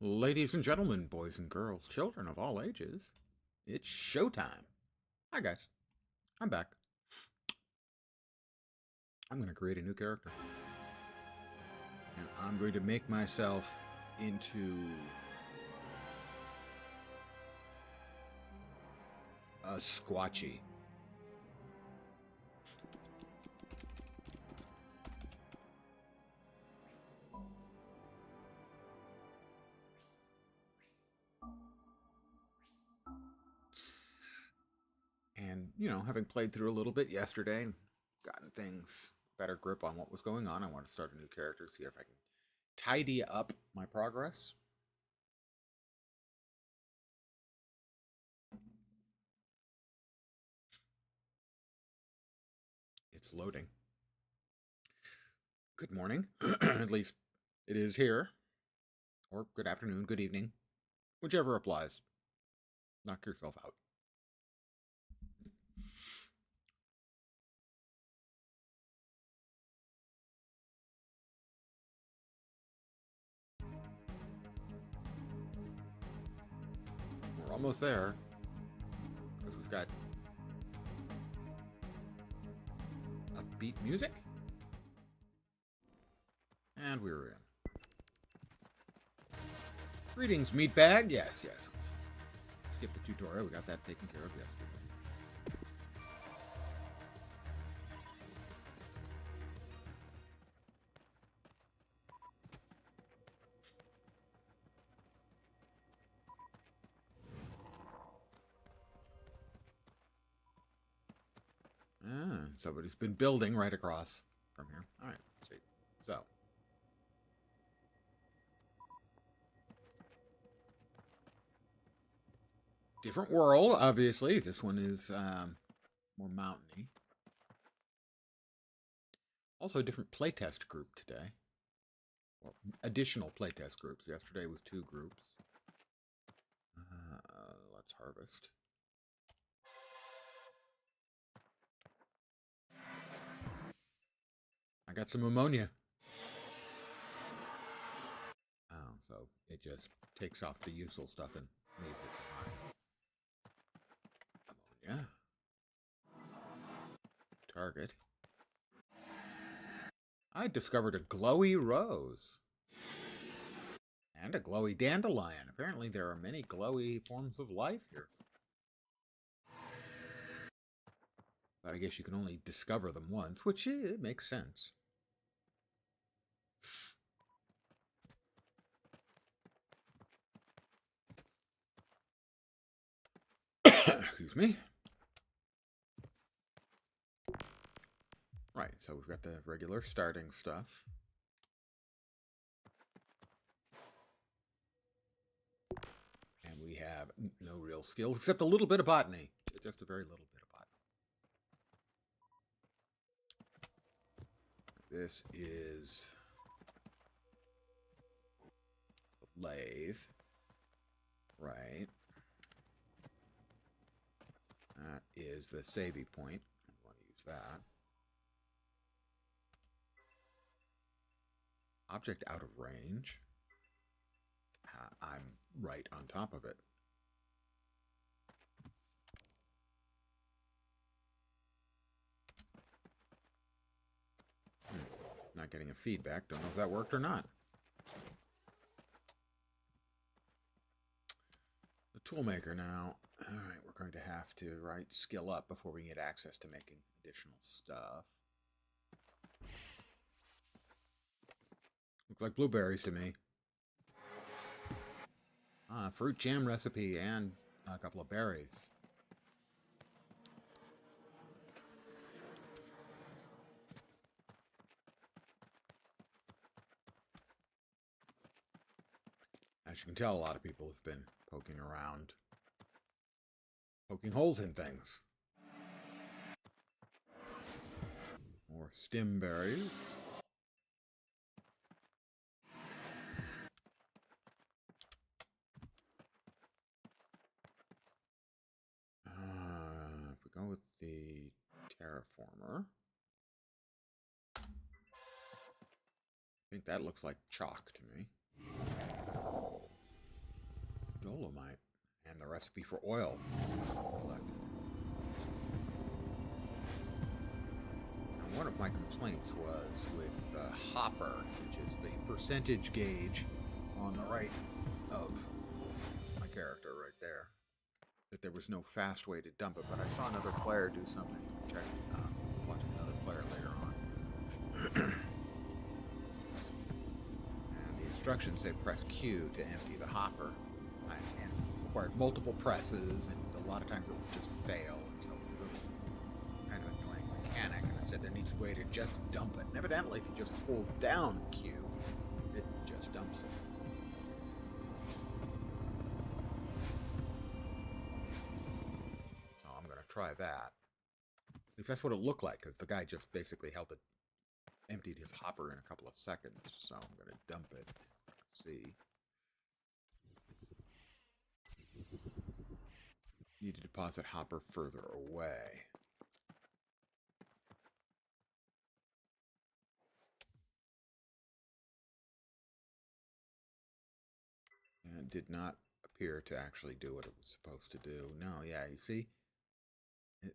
Ladies and gentlemen, boys and girls, children of all ages, it's showtime. Hi, guys. I'm back. I'm going to create a new character. And I'm going to make myself into a Squatchy. And, having played through a little bit yesterday and gotten things better grip on what was going on, I want to start a new character, see if I can tidy up my progress. It's loading. Good morning. At least it is here. Or good afternoon, good evening. Whichever applies. Knock yourself out. We're almost there. Because we've got upbeat music. And we're in. Greetings, meatbag. Yes. Skip the tutorial. We got that taken care of yesterday. Somebody's been building right across from here. All right, let's see. So. Different world, obviously. This one is more mountainy. Also, a different playtest group today. Well, additional playtest groups. Yesterday was 2 groups. Let's harvest. I got some ammonia. Oh, so it just takes off the useful stuff and leaves it behind. Ammonia. Target. I discovered a glowy rose. And a glowy dandelion. Apparently there are many glowy forms of life here. But I guess you can only discover them once, which it makes sense. Excuse me. Right, so we've got the regular starting stuff. And we have no real skills, except a little bit of botany. Just a very little bit of botany. This is the lathe. Right. That is the savey point. I want to use that. Object out of range. I'm right on top of it. Not getting a feedback. Don't know if that worked or not. The toolmaker now. All right, we're going to have to, skill up before we get access to making additional stuff. Looks like blueberries to me. Fruit jam recipe and a couple of berries. As you can tell, a lot of people have been poking around, poking holes in things. More stem berries. If we go with the terraformer, I think that looks like chalk to me. dolomite and the recipe for oil collected. Now, one of my complaints was with the hopper, which is the percentage gauge on the right of my character right there, that there was no fast way to dump it, but I saw another player do something. Check, watching another player later on. And the instructions say press Q to empty the hopper. And required multiple presses, and a lot of times it would just fail. And so it was kind of annoying mechanic. And I said there needs a way to just dump it. And evidently, if you just hold down Q, it just dumps it. So I'm going to try that. At least that's what it looked like, because the guy just basically emptied his hopper in a couple of seconds. So I'm going to dump it. Let's see. Need to deposit hopper further away. And it did not appear to actually do what it was supposed to do. No, yeah, you see?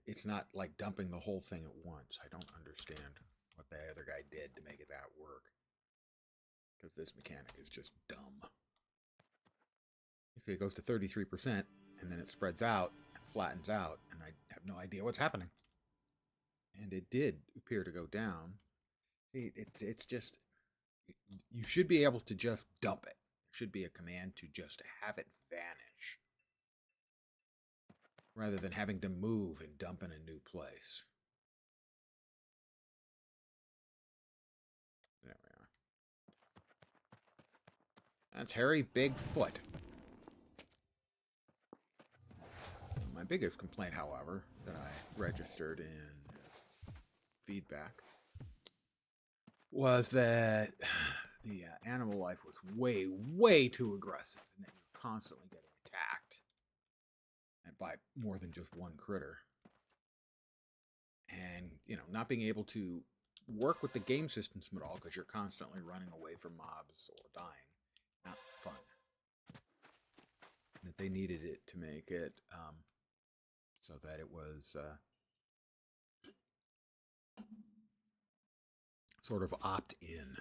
It's not like dumping the whole thing at once. I don't understand what the other guy did to make it that work. Because this mechanic is just dumb. You see, it goes to 33%, and then it spreads out and flattens out, and I have no idea what's happening. And it did appear to go down. It's just, you should be able to just dump it. There should be a command to just have it vanish, rather than having to move and dump in a new place. There we are. That's Harry Bigfoot. My biggest complaint, however, that I registered in feedback was that the animal life was way, way too aggressive, and that you're constantly getting attacked, and by more than just one critter. And, not being able to work with the game systems at all because you're constantly running away from mobs or dying. Not fun. That they needed it to make it so that it was sort of opt-in.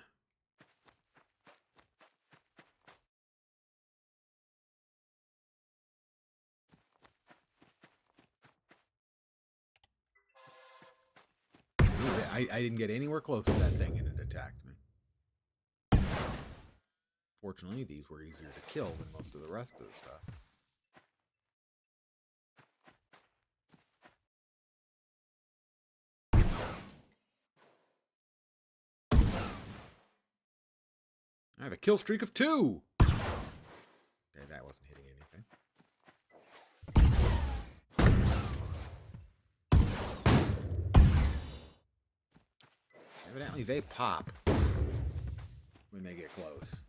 I didn't get anywhere close to that thing, and it attacked me. Fortunately, these were easier to kill than most of the rest of the stuff. I have a kill streak of 2! Okay, that wasn't hitting anything. Evidently, they pop when they get close.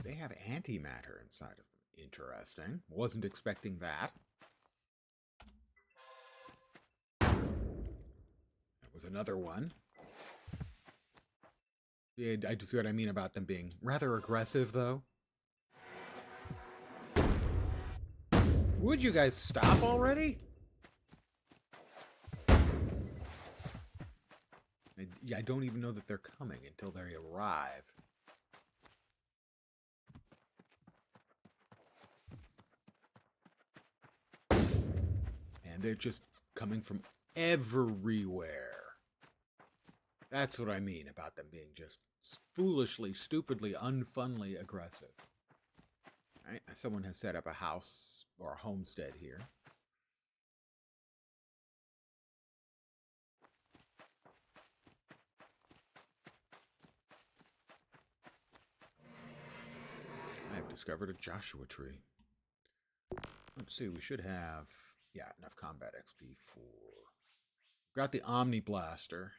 They have antimatter inside of them. Interesting. Wasn't expecting that. That was another one. Yeah, I see what I mean about them being rather aggressive, though. Would you guys stop already? I don't even know that they're coming until they arrive. And they're just coming from everywhere. That's what I mean about them being just foolishly, stupidly, unfunly aggressive. Right? Someone has set up a house or a homestead here. I have discovered a Joshua tree. Let's see, we should have, enough combat XP for... Got the Omni Blaster.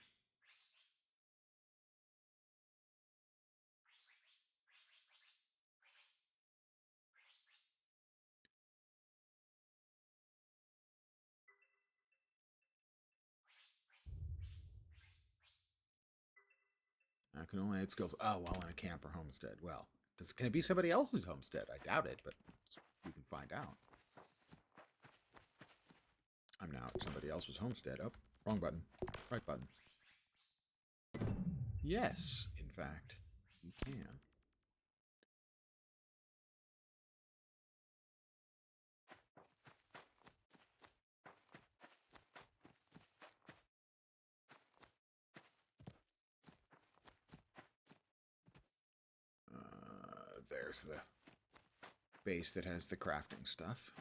I can only add skills. Oh, while in a camp or homestead. Well, can it be somebody else's homestead? I doubt it, but we can find out. I'm now at somebody else's homestead. Oh, wrong button. Right button. Yes, in fact, you can. There's the base that has the crafting stuff.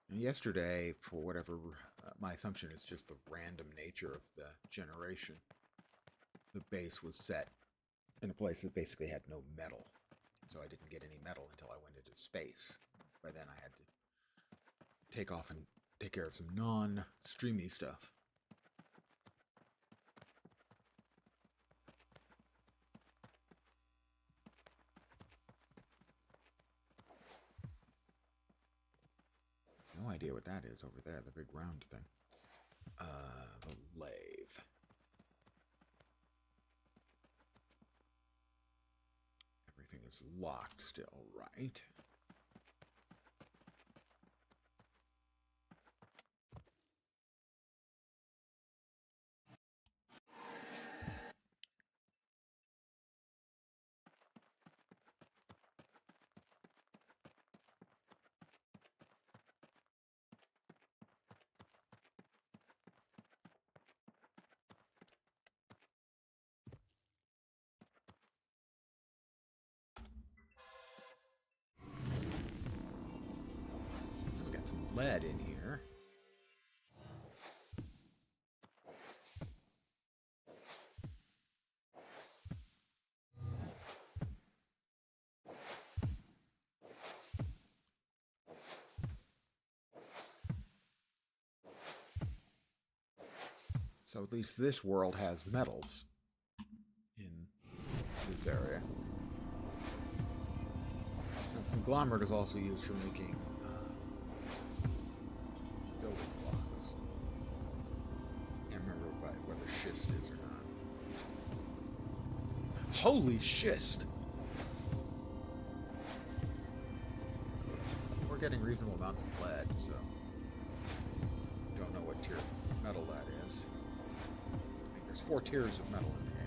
And yesterday, for whatever, my assumption is just the random nature of the generation. The base was set in a place that basically had no metal. So I didn't get any metal until I went into space. By then I had to take off and take care of some non-streamy stuff. No idea what that is over there, the big round thing. The lathe. Everything is locked still, right? We got some lead in here. So at least this world has metals in this area. Now, conglomerate is also used for making building blocks. Can't remember whether schist is or not. Holy schist! We're getting reasonable amounts of lead, so don't know what tier metal that is. I think there's 4 tiers of metal in the game.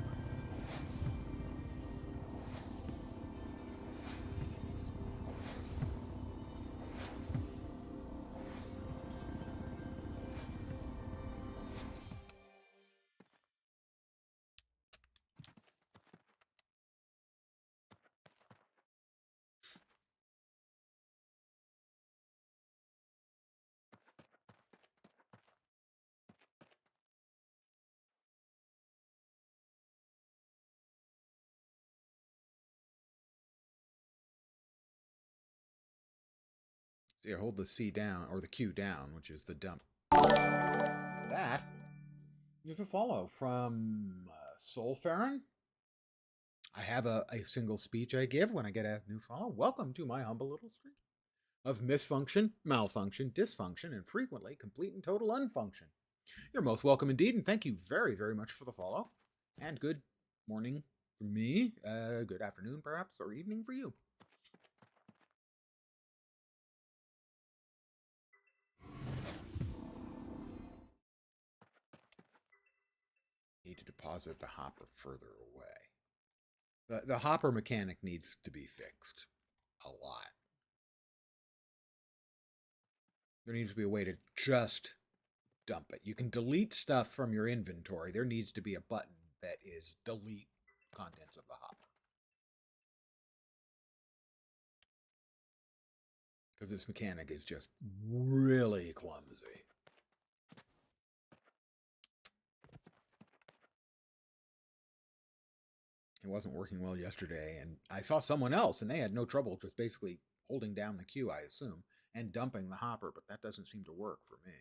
So you hold the C down, or the Q down, which is the dump. That is a follow from Soulfarin. I have a single speech I give when I get a new follow. Welcome to my humble little stream of misfunction, malfunction, dysfunction, and frequently complete and total unfunction. You're most welcome indeed, and thank you very, very much for the follow. And good morning for me, good afternoon perhaps, or evening for you. Need to deposit the hopper further away. The hopper mechanic needs to be fixed a lot. There needs to be a way to just dump it. You can delete stuff from your inventory. There needs to be a button that is delete contents of the hopper. Because this mechanic is just really clumsy. It wasn't working well yesterday, and I saw someone else, and they had no trouble just basically holding down the Q, I assume, and dumping the hopper, but that doesn't seem to work for me.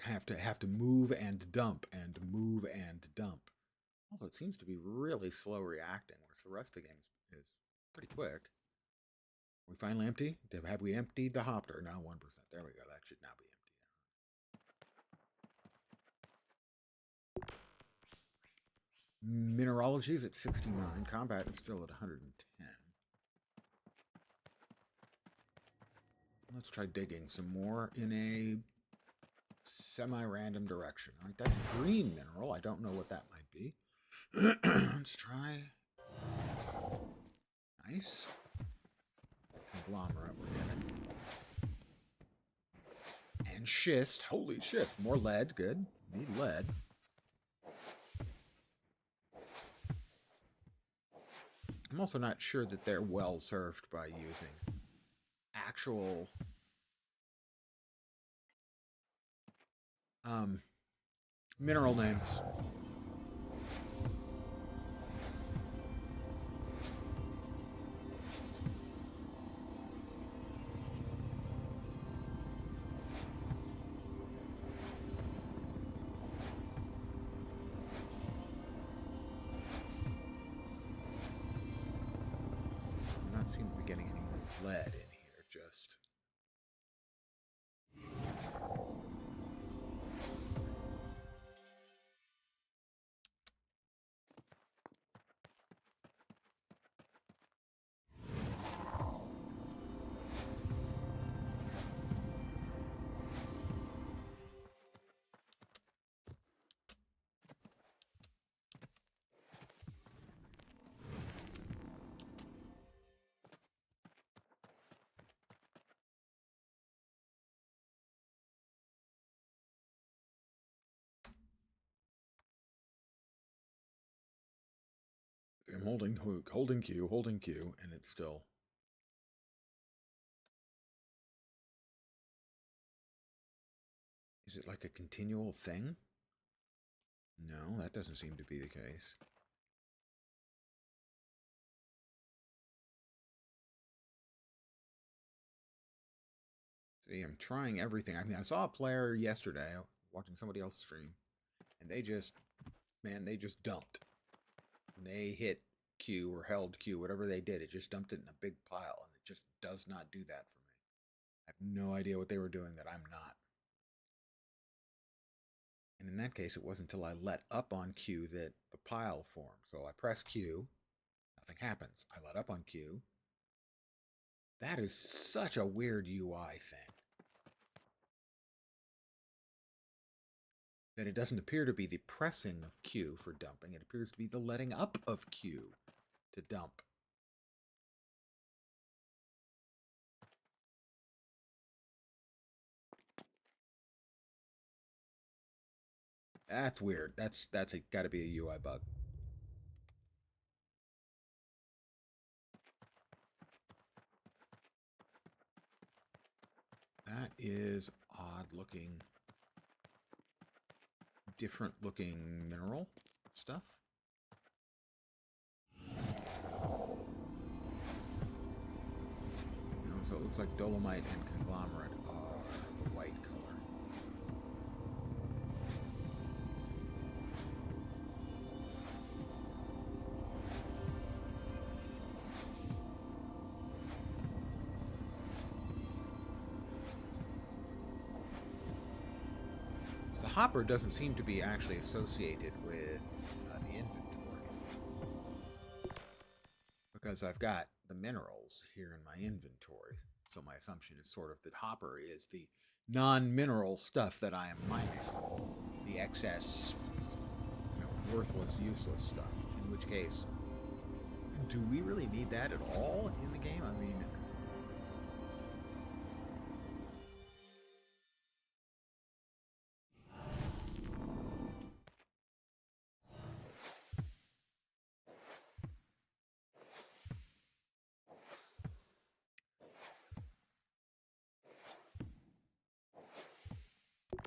I have to move and dump and move and dump. Also, it seems to be really slow reacting, whereas the rest of the game is pretty quick. We finally empty? Have we emptied the hopper? No, 1%. There we go. That should now be empty. Mineralogy is at 69. Combat is still at 110. Let's try digging some more in a semi-random direction. All right, that's green mineral. I don't know what that might be. Let's try. Nice. Conglomerate we're getting. And schist. Holy shit. More lead. Good. Need lead. I'm also not sure that they're well served by using actual mineral names. I'm not seem to be getting any more lead in here, just. I'm holding Q, and it's still. Is it like a continual thing? No, that doesn't seem to be the case. See, I'm trying everything. I mean, I saw a player yesterday watching somebody else stream, and they just dumped. When they hit Q or held Q, whatever they did, it just dumped it in a big pile, and it just does not do that for me. I have no idea what they were doing that I'm not. And in that case, it wasn't until I let up on Q that the pile formed. So I press Q, nothing happens. I let up on Q. That is such a weird UI thing. That it doesn't appear to be the pressing of Q for dumping. It appears to be the letting up of Q to dump. That's weird. That's got to be a UI bug. That is odd looking, different looking mineral stuff. So it looks like dolomite and conglomerate are the white color. So the hopper doesn't seem to be actually associated with the inventory, because I've got the minerals here in my inventory. So my assumption is sort of that hopper is the non-mineral stuff that I am mining, the excess, worthless, useless stuff. In which case, do we really need that at all in the game? I mean,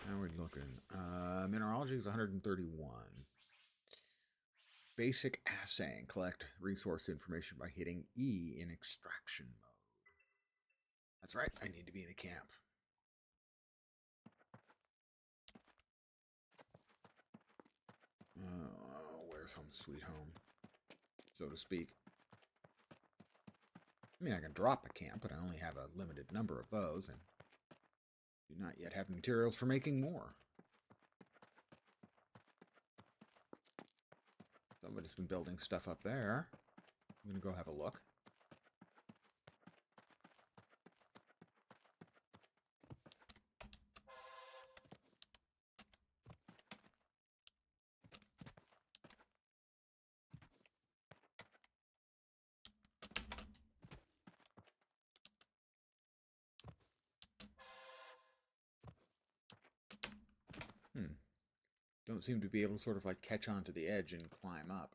how are we looking? Mineralogy is 131. Basic assaying. Collect resource information by hitting E in extraction mode. That's right, I need to be in a camp. Where's home sweet home, so to speak? I mean, I can drop a camp, but I only have a limited number of those, and do not yet have materials for making more. Somebody's been building stuff up there. I'm going to go have a look. Don't seem to be able to sort of like catch onto the edge and climb up.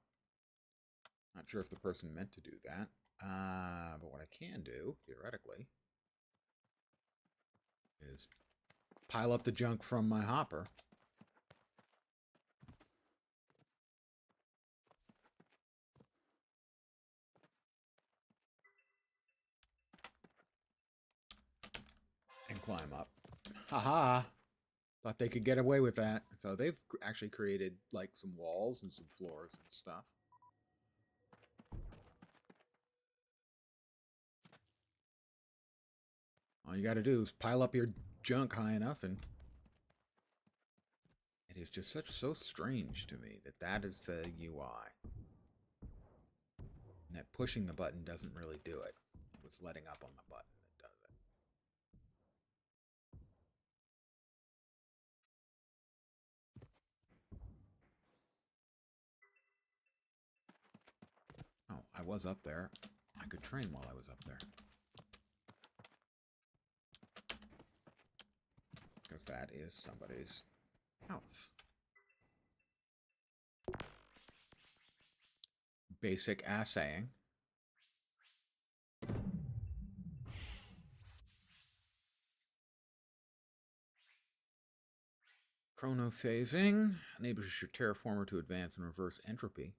Not sure if the person meant to do that. But what I can do, theoretically, is pile up the junk from my hopper. And climb up. Haha! Thought they could get away with that. So they've actually created like some walls and some floors and stuff. All you gotta do is pile up your junk high enough, and it is just so strange to me that that is the UI. And that pushing the button doesn't really do it. It's letting up on the button that does it. Oh, I was up there. I could train while I was up there. Because that is somebody's house. Basic assaying. Chronophasing enables your terraformer to advance and reverse entropy.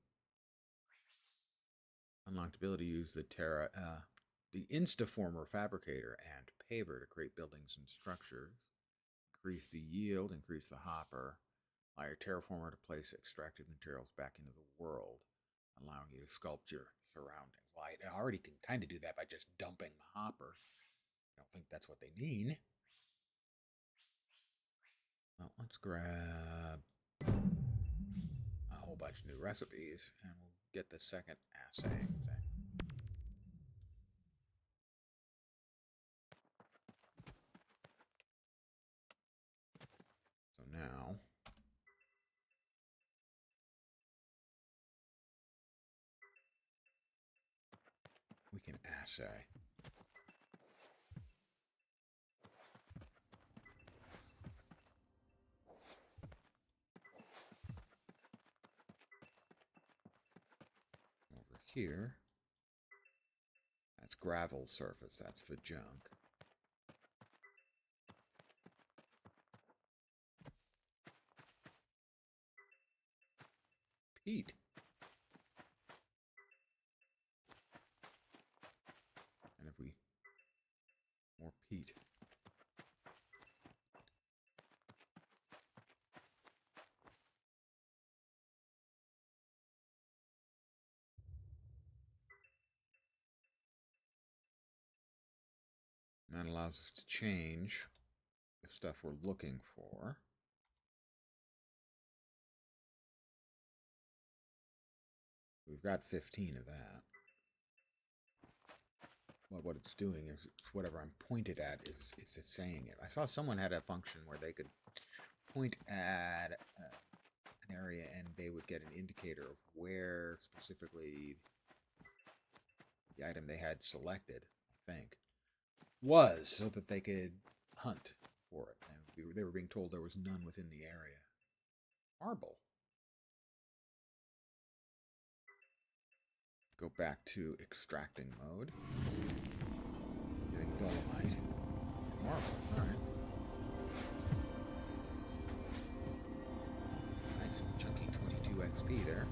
Unlocked ability to use the Instaformer Fabricator and Paver to create buildings and structures. Increase the yield, increase the hopper. Allow your terraformer to place extracted materials back into the world, allowing you to sculpt your surroundings. Well, I already can kind of do that by just dumping the hopper. I don't think that's what they mean. Well, let's grab a whole bunch of new recipes, and we'll get the second assaying thing. So now we can assay. Over here, that's gravel surface, that's the junk. Peat. And if we... more peat. And that allows us to change the stuff we're looking for. We've got 15 of that. Well, what it's doing is whatever I'm pointed at is it's saying it. I saw someone had a function where they could point at an area and they would get an indicator of where specifically the item they had selected, I think, was, so that they could hunt for it. And they were being told there was none within the area. Marble. Go back to extracting mode. Getting dolomite. Marble. Alright. Nice chunky 22 XP there.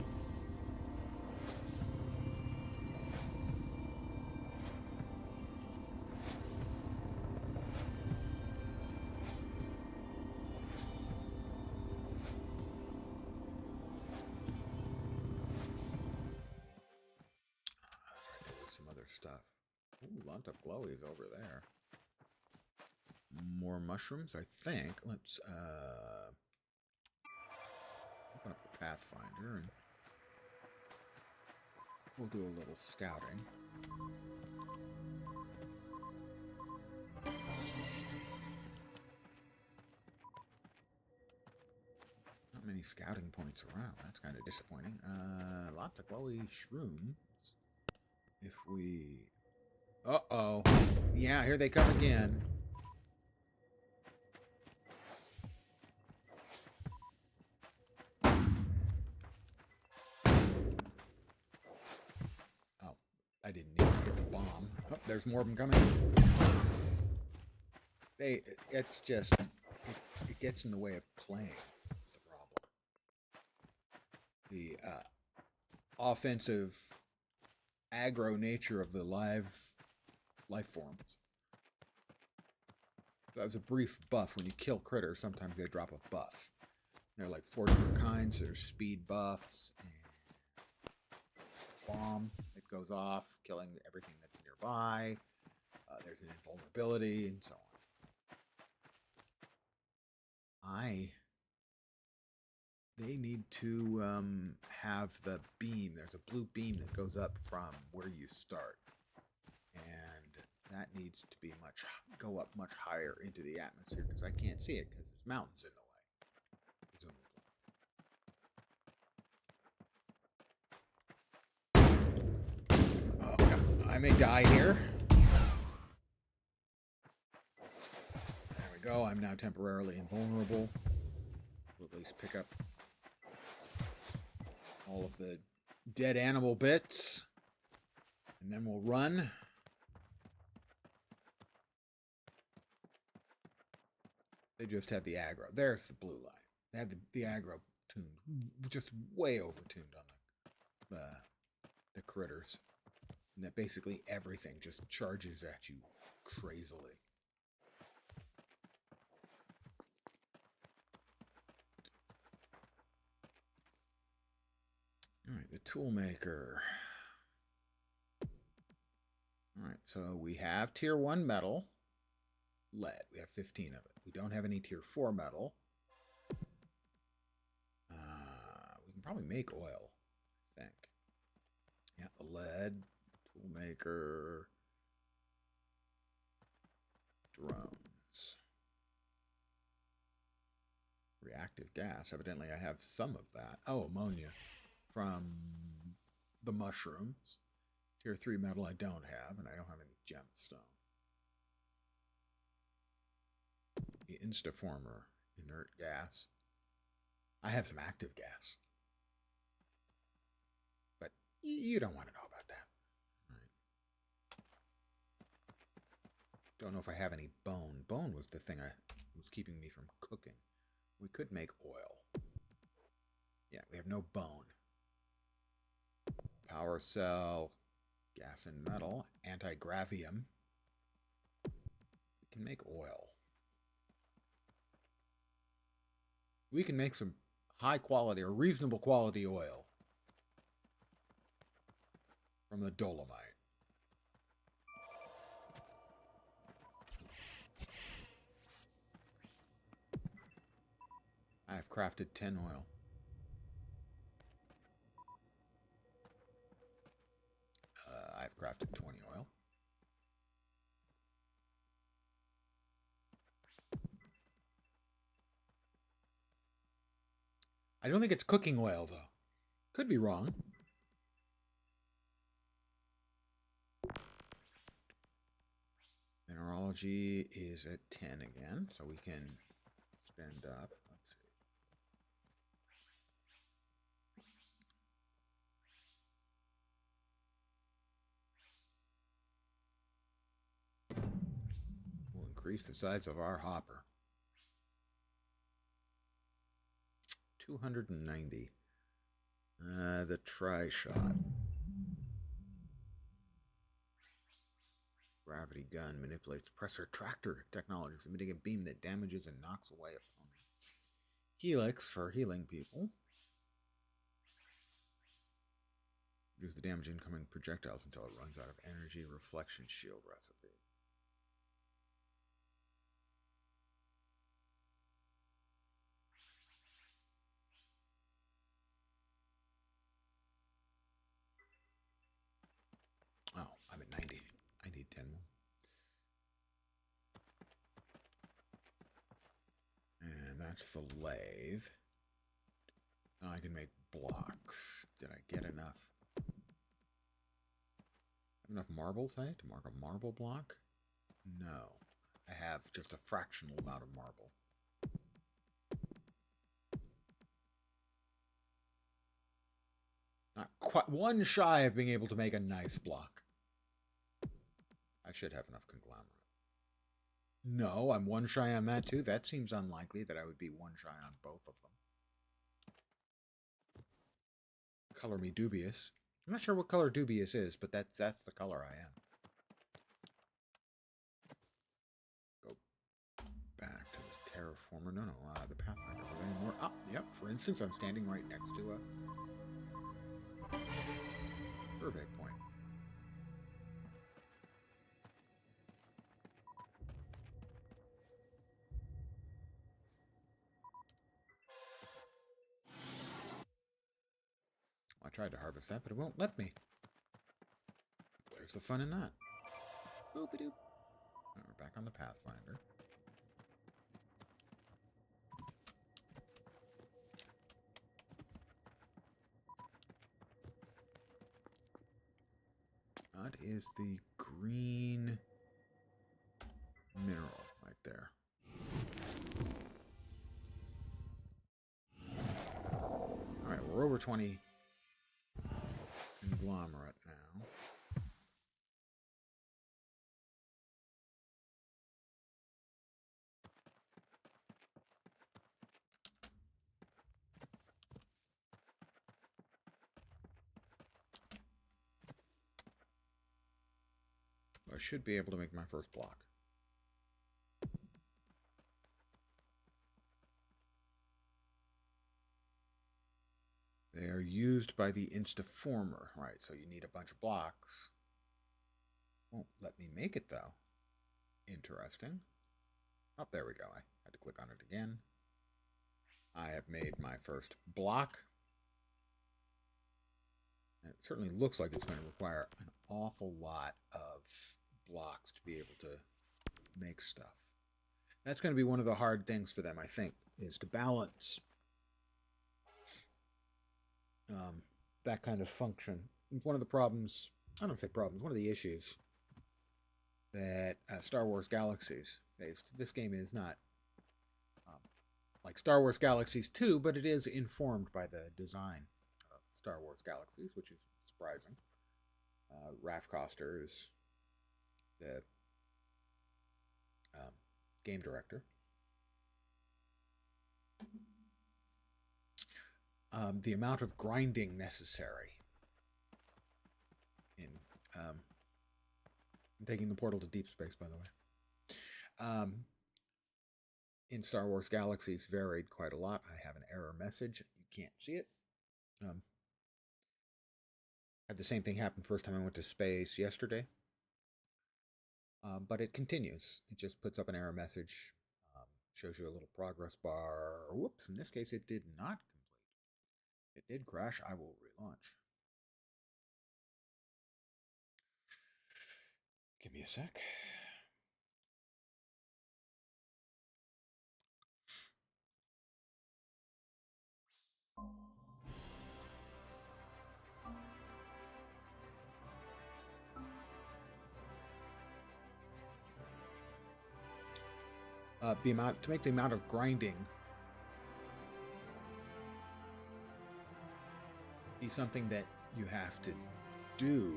Stuff. Ooh, lots of glowies over there. More mushrooms, I think. Let's open up the Pathfinder and we'll do a little scouting. Not many scouting points around. That's kind of disappointing. Lots of glowy shrooms. If we... Uh-oh. Yeah, here they come again. Oh, I didn't need to hit the bomb. Oh, there's more of them coming. It's just... It gets in the way of playing. That's the problem. The offensive aggro nature of the life forms. So as a brief buff, when you kill critters, sometimes they drop a buff. There are like 4 different kinds. There's speed buffs and bomb. It goes off, killing everything that's nearby. There's an invulnerability and so on. They need to have the beam. There's a blue beam that goes up from where you start. And that needs to be go up much higher into the atmosphere because I can't see it because there's mountains in the way. Oh, I may die here. There we go. I'm now temporarily invulnerable. We'll at least pick up all of the dead animal bits. And then we'll run. They just have the aggro. There's the blue line. They have the aggro tuned, just way over tuned on the critters. And that basically everything just charges at you crazily. Alright, the toolmaker. Alright, so we have tier 1 metal. Lead. We have 15 of it. We don't have any tier 4 metal. We can probably make oil, I think. Yeah, the lead, toolmaker, drones. Reactive gas. Evidently I have some of that. Oh, ammonia from the mushrooms. Tier 3 metal I don't have, and I don't have any gemstone. The Instaformer, inert gas. I have some active gas. But you don't want to know about that. Right. Don't know if I have any bone. Bone was the thing was keeping me from cooking. We could make oil. Yeah, we have no bone. Power cell, gas and metal, anti-gravium. We can make oil. We can make some high quality or reasonable quality oil from the dolomite. I have crafted 10 oil. I've crafted 20 oil. I don't think it's cooking oil, though. Could be wrong. Mineralogy is at 10 again, so we can spend up. Let's see. We'll increase the size of our hopper. 290. The tri-shot. Gravity gun manipulates pressure tractor technology, emitting a beam that damages and knocks away opponents. Helix for healing people. Reduce the damage incoming projectiles until it runs out of energy. Reflection shield recipe. 10 more. And that's the lathe. Now I can make blocks. Did I get enough? Enough marbles, to mark a marble block? No. I have just a fractional amount of marble. Not quite one shy of being able to make a nice block. I should have enough conglomerate. No, I'm one shy on that too. That seems unlikely that I would be one shy on both of them. Color me dubious. I'm not sure what color dubious is, but that's the color I am. Go back to the terraformer. No, the Pathfinder. Are there any more? Oh, yep. For instance, I'm standing right next to a survey point. I tried to harvest that, but it won't let me. Where's the fun in that? Boop-a-doop. Right, we're back on the Pathfinder. That is the green mineral right there. Alright, we're over 20 conglomerate now. I should be able to make my first block. They are used by the Instaformer. Right, so you need a bunch of blocks. Won't let me make it, though. Interesting. Oh, there we go. I had to click on it again. I have made my first block. And it certainly looks like it's going to require an awful lot of blocks to be able to make stuff. That's going to be one of the hard things for them, I think, is to balance that kind of function. One of the problems, I don't say problems, one of the issues that Star Wars Galaxies faced. This game is not like Star Wars Galaxies 2, but it is informed by the design of Star Wars Galaxies, which is surprising. Raph Koster is the game director. The amount of grinding necessary in I'm taking the portal to deep space, by the way. In Star Wars Galaxies varied quite a lot. I have an error message. You can't see it. Had the same thing happen first time I went to space yesterday. But it continues. It just puts up an error message. Shows you a little progress bar. Whoops, in this case it did not complete. It did crash. I will relaunch. Give me a sec. To make the amount of grinding be something that you have to do,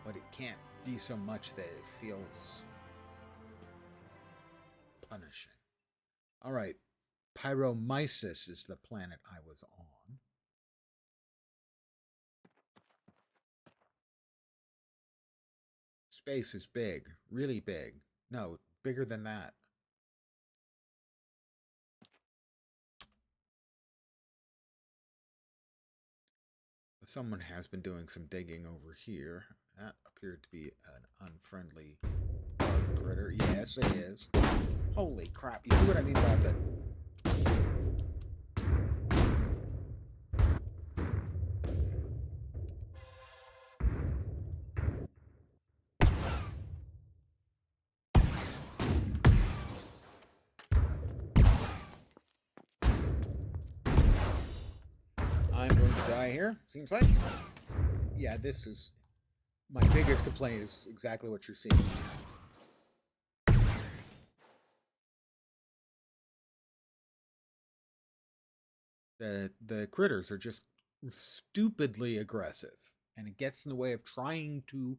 but it can't be so much that it feels punishing. All right, Pyromyces is the planet I was on. Space is big, really big. No, bigger than that. Someone has been doing some digging over here. That appeared to be an unfriendly critter. Yes, it is. Holy crap. You see what I mean about that? guy here, seems like. Yeah, this is my biggest complaint is exactly what you're seeing. The critters are just stupidly aggressive, and it gets in the way of trying to,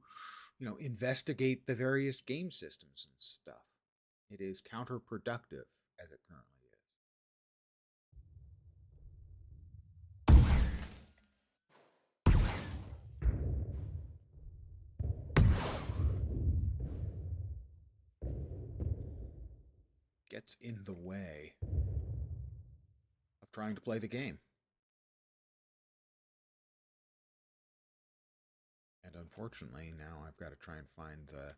investigate the various game systems and stuff. It is counterproductive as it currently is. Gets in the way of trying to play the game. And unfortunately, now I've got to try and find the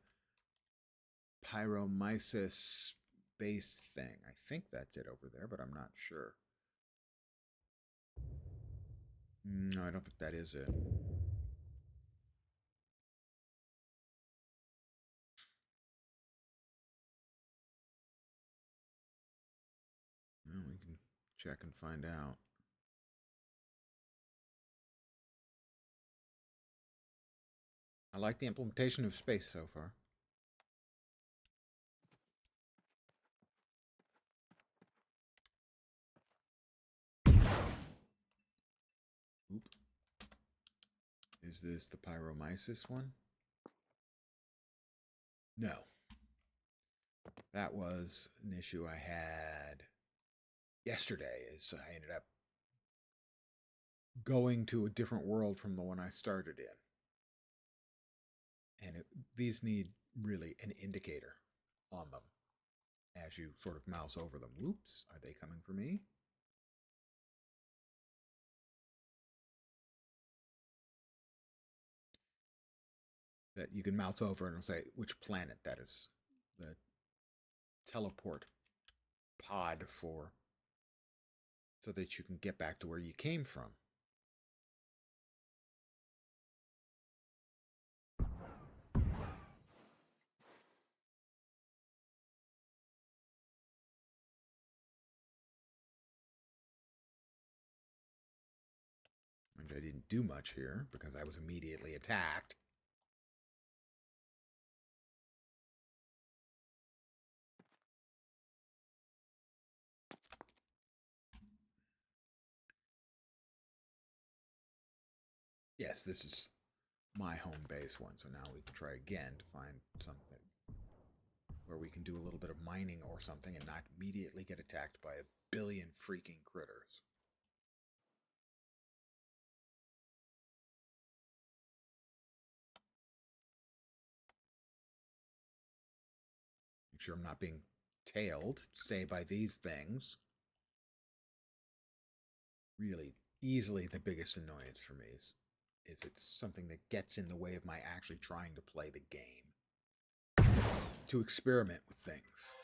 pyromyces base thing. I think that's it over there, but I'm not sure. No, I don't think that is it. Well, we can check and find out. I like the implementation of space so far. Oop. Is this the pyromyces one? No. That was an issue I had yesterday, is I ended up going to a different world from the one I started in. And these need really an indicator on them as you sort of mouse over them. Whoops, are they coming for me? That you can mouse over and it'll say which planet that is the teleport pod for, so that you can get back to where you came from. And I didn't do much here because I was immediately attacked. Yes, this is my home base one, so now we can try again to find something where we can do a little bit of mining or something and not immediately get attacked by a billion freaking critters. Make sure I'm not being tailed, say, by these things. Really, easily the biggest annoyance for me is it's something that gets in the way of my actually trying to play the game. To experiment with things.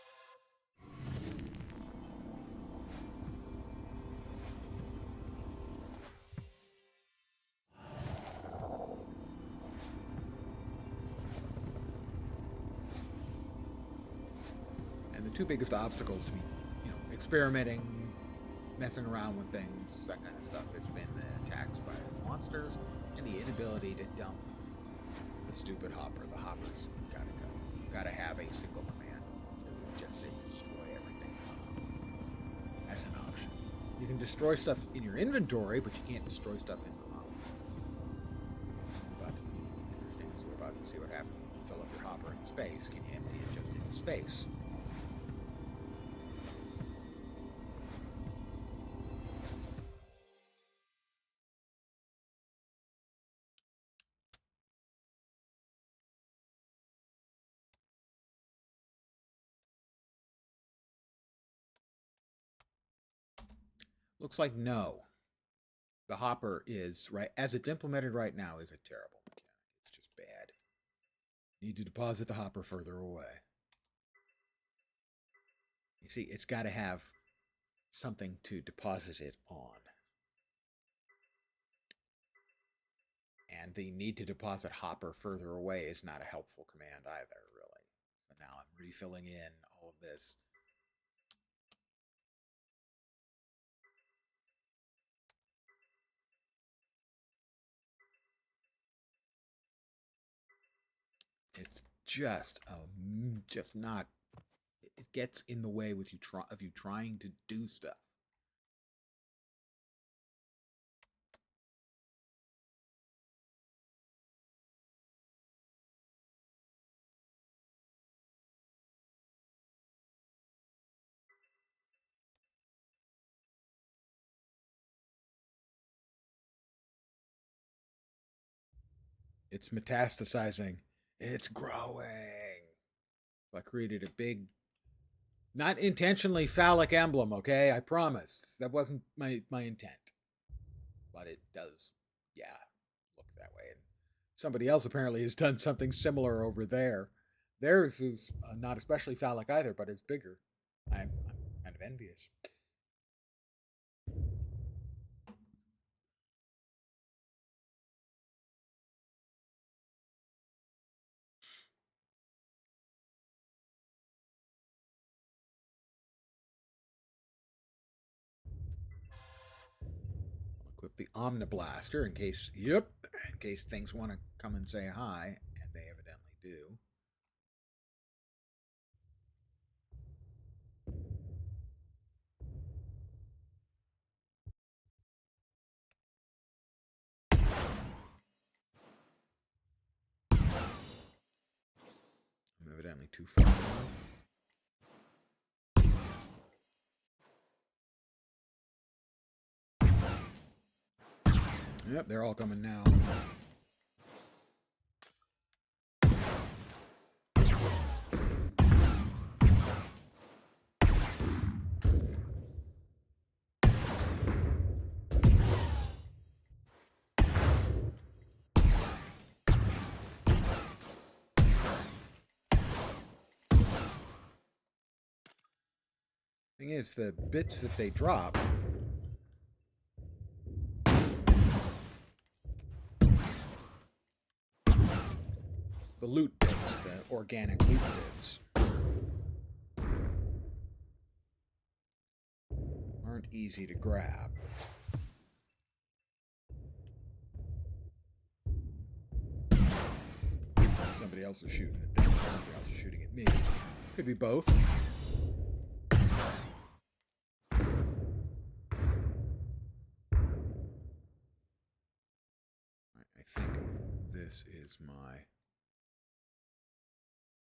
And the two biggest obstacles to me, experimenting, messing around with things, that kind of stuff, it's been the attacks by monsters and the inability to dump the stupid hopper. The hopper's gotta go. You gotta have a single command to just say destroy everything as an option. You can destroy stuff in your inventory, but you can't destroy stuff in the hopper. This is about to be interesting, so we're about to see what happens when you fill up your hopper in space. Can you empty it just into space? Looks like no. The hopper is, right as it's implemented right now, is a terrible mechanic. It's just bad. Need to deposit the hopper further away. You see, it's got to have something to deposit it on. And the need to deposit hopper further away is not a helpful command either, really. So now I'm refilling in all of this. It's just not. It gets in the way with you of you trying to do stuff. It's metastasizing. It's growing. I created a big, not intentionally phallic emblem, okay? I promise. That wasn't my intent. But it does, yeah, look that way. And somebody else apparently has done something similar over there. Theirs is not especially phallic either, but it's bigger. I'm kind of envious. I'll equip the Omniblaster in case, in case things want to come and say hi, and they evidently do. I'm evidently too far. Yep, they're all coming now. Thing is, the bits that they drop the loot bits, the organic loot bits, aren't easy to grab. Somebody else is shooting at them, somebody else is shooting at me. Could be both. I think this is my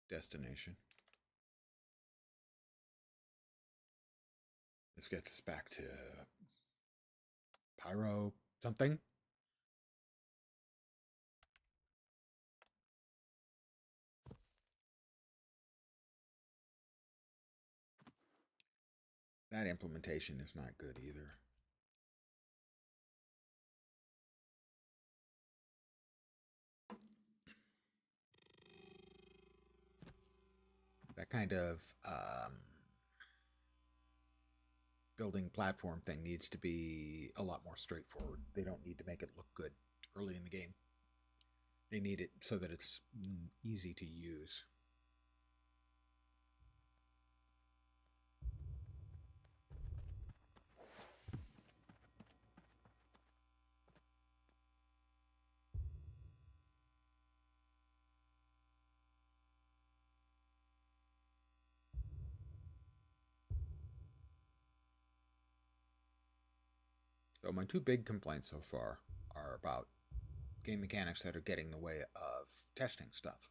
destination. This gets us back to Pyro something. That implementation is not good either. That kind of building platform thing needs to be a lot more straightforward. They don't need to make it look good early in the game. They need it so that it's easy to use. So my two big complaints so far are about game mechanics that are getting in the way of testing stuff,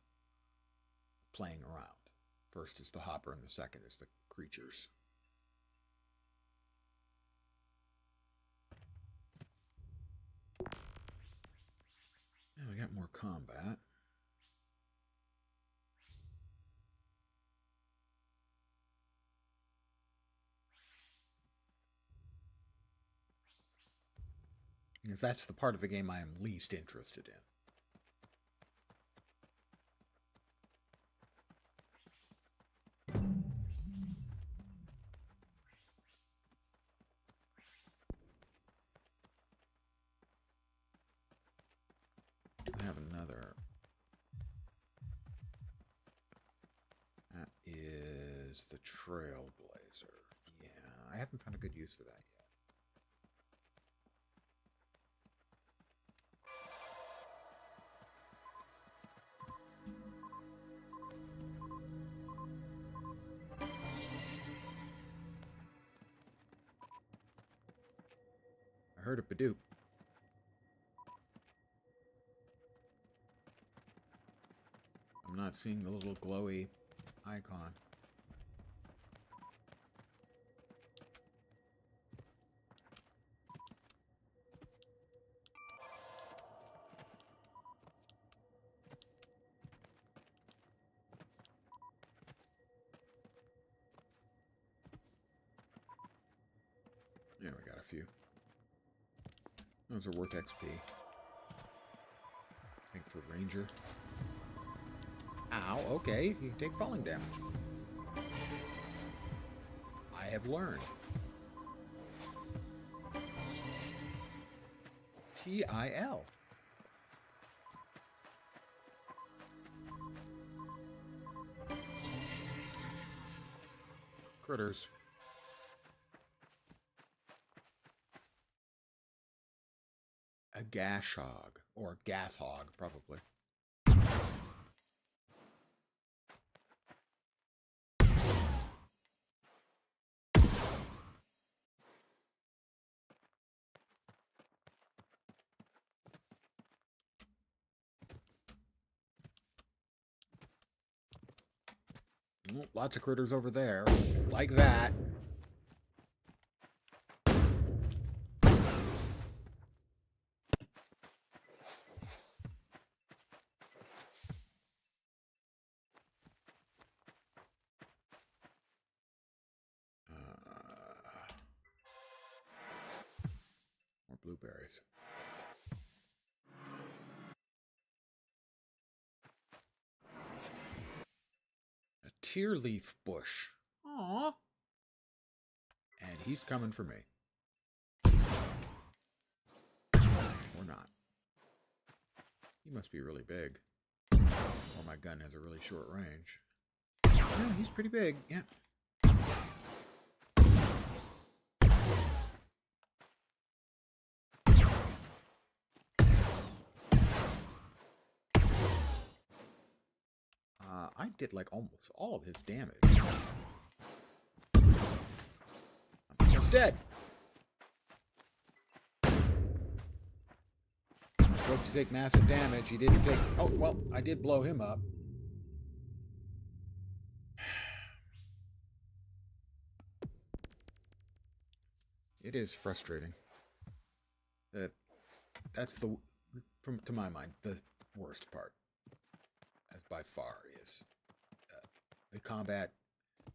playing around. First is the hopper, and the second is the creatures. Yeah, we got more combat. If that's the part of the game I am least interested in. I have another. That is the Trailblazer. Yeah, I haven't found a good use for that yet. heard of Badoo. I'm not seeing the little glowy icon. Yeah, we got a few. Those are worth XP. I think for Ranger. Ow, okay. You can take falling damage. I have learned. TIL. Critters. A gash hog. Or gas hog, probably. Oh, lots of critters over there. Like that. More blueberries. A tear leaf bush. Aww. And he's coming for me. Or not. He must be really big. Or my gun has a really short range. No, he's pretty big. Yeah. I did like almost all of his damage. I'm almost dead. He's supposed to take massive damage. He didn't take... Oh, well, I did blow him up. It is frustrating. That's the, to my mind, the worst part. As by far is the combat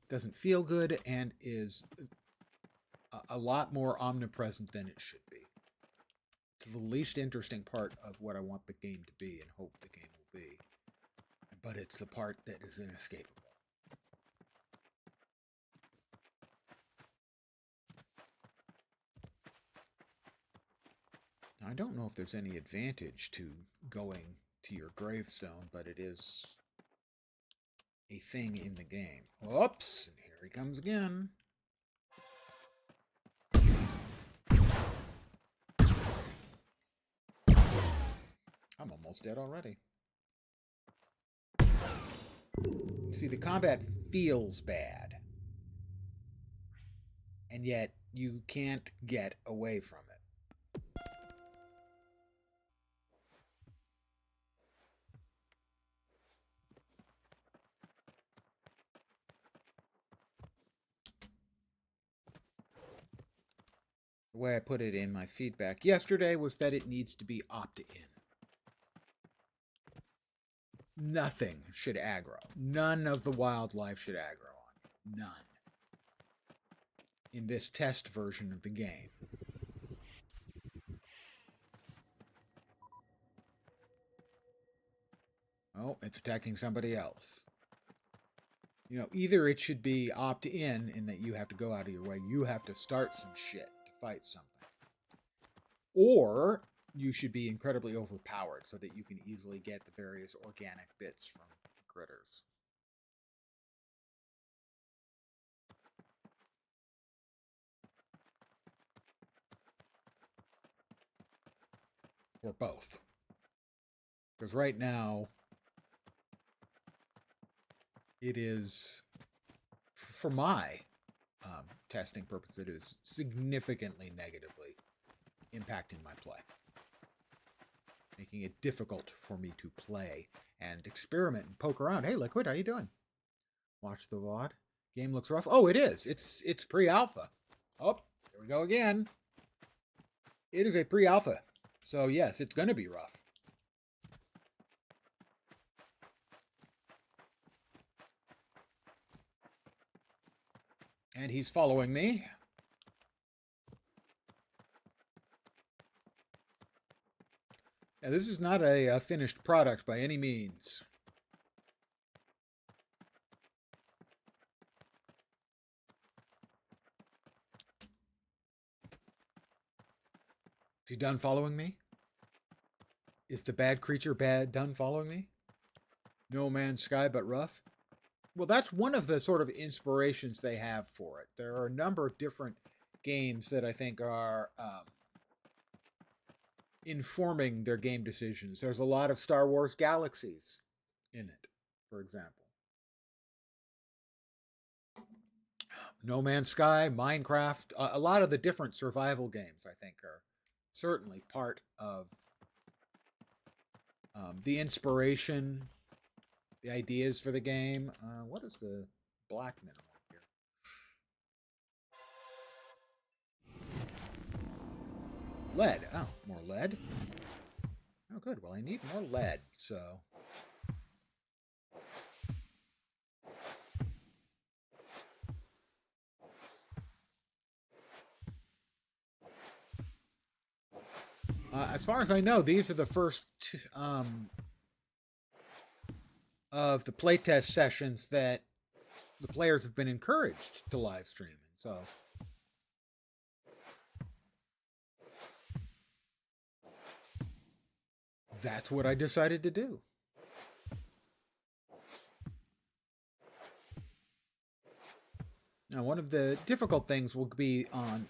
doesn't feel good and is a lot more omnipresent than it should be. It's the least interesting part of what I want the game to be and hope the game will be. But it's the part that is inescapable. Now, I don't know if there's any advantage to going to your gravestone, but it is a thing in the game. Whoops! And here he comes again. I'm almost dead already. See, the combat feels bad. And yet, you can't get away from it. The way I put it in my feedback yesterday was that it needs to be opt-in. Nothing should aggro. None of the wildlife should aggro on you. None. In this test version of the game. Oh, it's attacking somebody else. You know, either it should be opt-in in that you have to go out of your way. You have to start some shit to fight something. Or you should be incredibly overpowered so that you can easily get the various organic bits from critters. Or both. Because right now, it is, for my testing purpose, it is significantly negatively impacting my play, making it difficult for me to play and experiment and poke around. Hey, Liquid, how you doing? Watch the VOD. Game looks rough. Oh, it is. It's pre-alpha. Oh, here we go again. It is a pre-alpha. So, yes, it's going to be rough. And he's following me. Yeah, this is not a finished product by any means. Is he done following me? Is the bad creature done following me? No Man's Sky but rough? Well, that's one of the sort of inspirations they have for it. There are a number of different games that I think are informing their game decisions. There's a lot of Star Wars Galaxies in it, for example. No Man's Sky, Minecraft, a lot of the different survival games, I think, are certainly part of the inspiration, the ideas for the game. What is the black mineral here? Lead. Oh, more lead. Oh, good. Well, I need more lead, so... as far as I know, these are the first of the playtest sessions that the players have been encouraged to live stream. So that's what I decided to do. Now, one of the difficult things will be on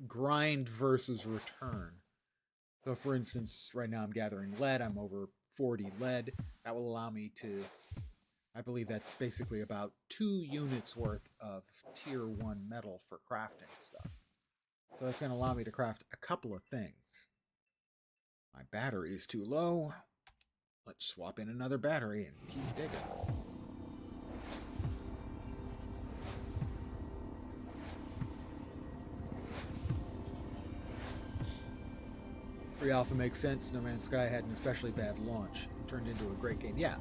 grind versus return. So, for instance, right now I'm gathering lead. I'm over 40 lead. That will allow me to, I believe that's basically about 2 units worth of tier 1 metal for crafting stuff. So that's going to allow me to craft a couple of things. My battery is too low. Let's swap in another battery and keep digging. Pre-alpha makes sense. No Man's Sky had an especially bad launch. It turned into a great game. Yeah.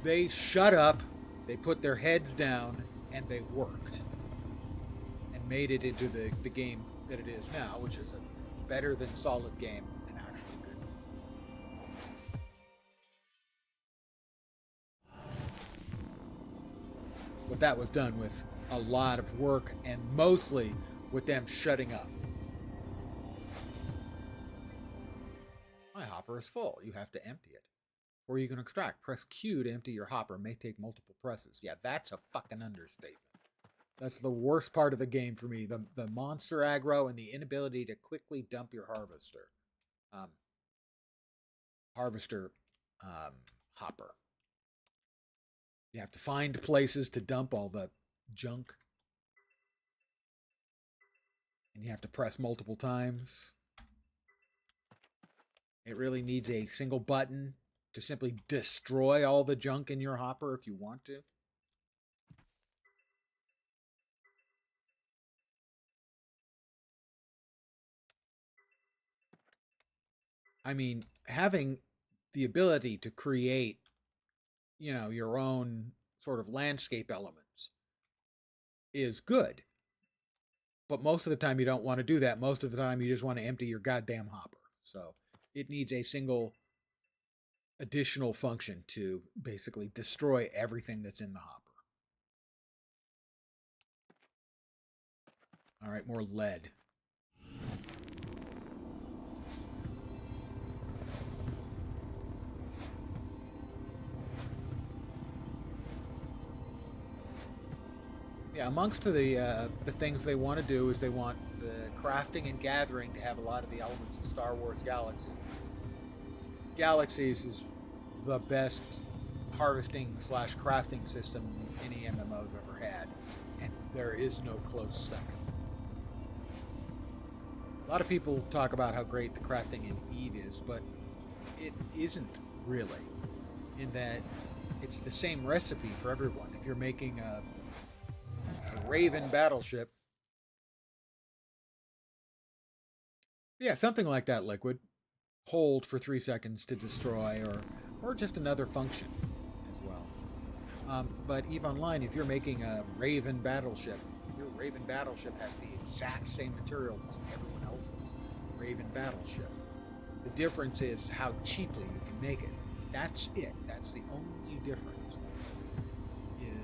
They shut up, they put their heads down, and they worked. And made it into the game that it is now, which is a better than solid game and actually good. But that was done with a lot of work and mostly with them shutting up. My hopper is full. You have to empty it. Or you can extract. Press Q to empty your hopper. May take multiple presses. Yeah, that's a fucking understatement. That's the worst part of the game for me. The monster aggro and the inability to quickly dump your harvester. Hopper. You have to find places to dump all the junk. And you have to press multiple times. It really needs a single button to simply destroy all the junk in your hopper if you want to. I mean, having the ability to create, your own sort of landscape elements is good. But most of the time you don't want to do that. Most of the time you just want to empty your goddamn hopper. So it needs a single additional function to basically destroy everything that's in the hopper. All right, more lead. Yeah, amongst the things they want to do is they want the crafting and gathering to have a lot of the elements of Star Wars Galaxies. Galaxies is the best harvesting/crafting system any MMO's ever had, and there is no close second. A lot of people talk about how great the crafting in Eve is, but it isn't really, in that it's the same recipe for everyone. If you're making a Raven battleship, yeah, something like that, Liquid. Hold for 3 seconds to destroy, or just another function as well. But EVE Online, if you're making a Raven battleship, your Raven battleship has the exact same materials as everyone else's Raven battleship. The difference is how cheaply you can make it. That's it. That's the only difference.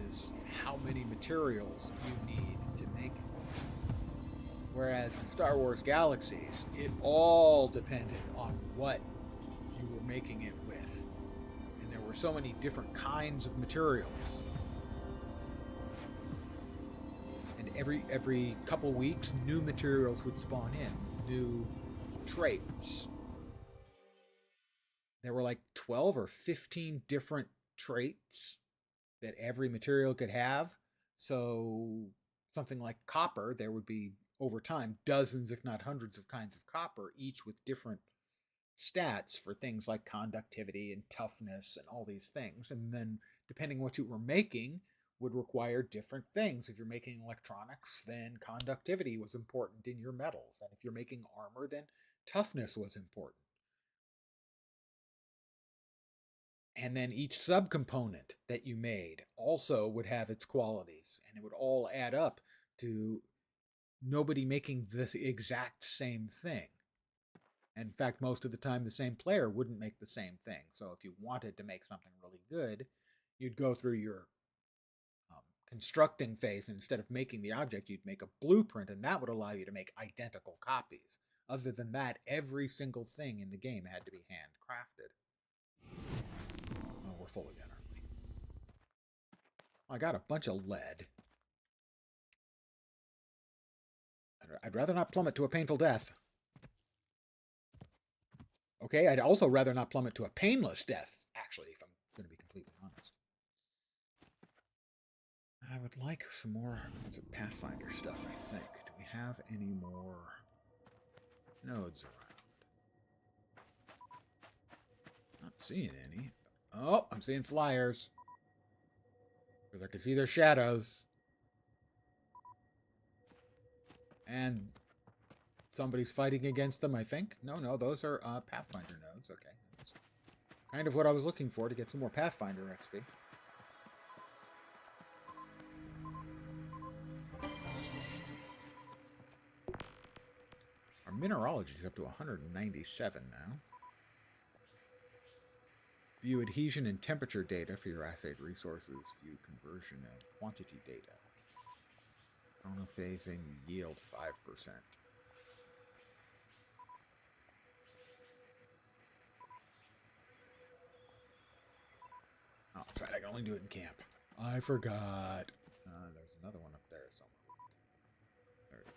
Is how many materials you need to make it. Whereas in Star Wars Galaxies, it all depended on what you were making it with. And there were so many different kinds of materials. And every couple weeks, new materials would spawn in, new traits. There were like 12 or 15 different traits that every material could have. So something like copper, there would be over time dozens, if not hundreds, of kinds of copper, each with different stats for things like conductivity and toughness and all these things. And then depending what you were making would require different things. If you're making electronics, then conductivity was important in your metals. And if you're making armor, then toughness was important. And then each subcomponent that you made also would have its qualities, and it would all add up to nobody making the exact same thing. In fact, most of the time, the same player wouldn't make the same thing. So if you wanted to make something really good, you'd go through your constructing phase, and instead of making the object, you'd make a blueprint, and that would allow you to make identical copies. Other than that, every single thing in the game had to be handcrafted. Oh, we're full again, aren't we? I got a bunch of lead. I'd rather not plummet to a painful death. Okay, I'd also rather not plummet to a painless death, actually, if I'm going to be completely honest. I would like some more Pathfinder stuff, I think. Do we have any more nodes around? Not seeing any. Oh, I'm seeing flyers. Because I can see their shadows. And somebody's fighting against them, I think. No, those are Pathfinder nodes. Okay. That's kind of what I was looking for, to get some more Pathfinder XP. Our mineralogy is up to 197 now. View adhesion and temperature data for your assayed resources. View conversion and quantity data. Chronophasing yield 5%. Oh, that's right. I can only do it in camp. I forgot. There's another one up there somewhere. There it is.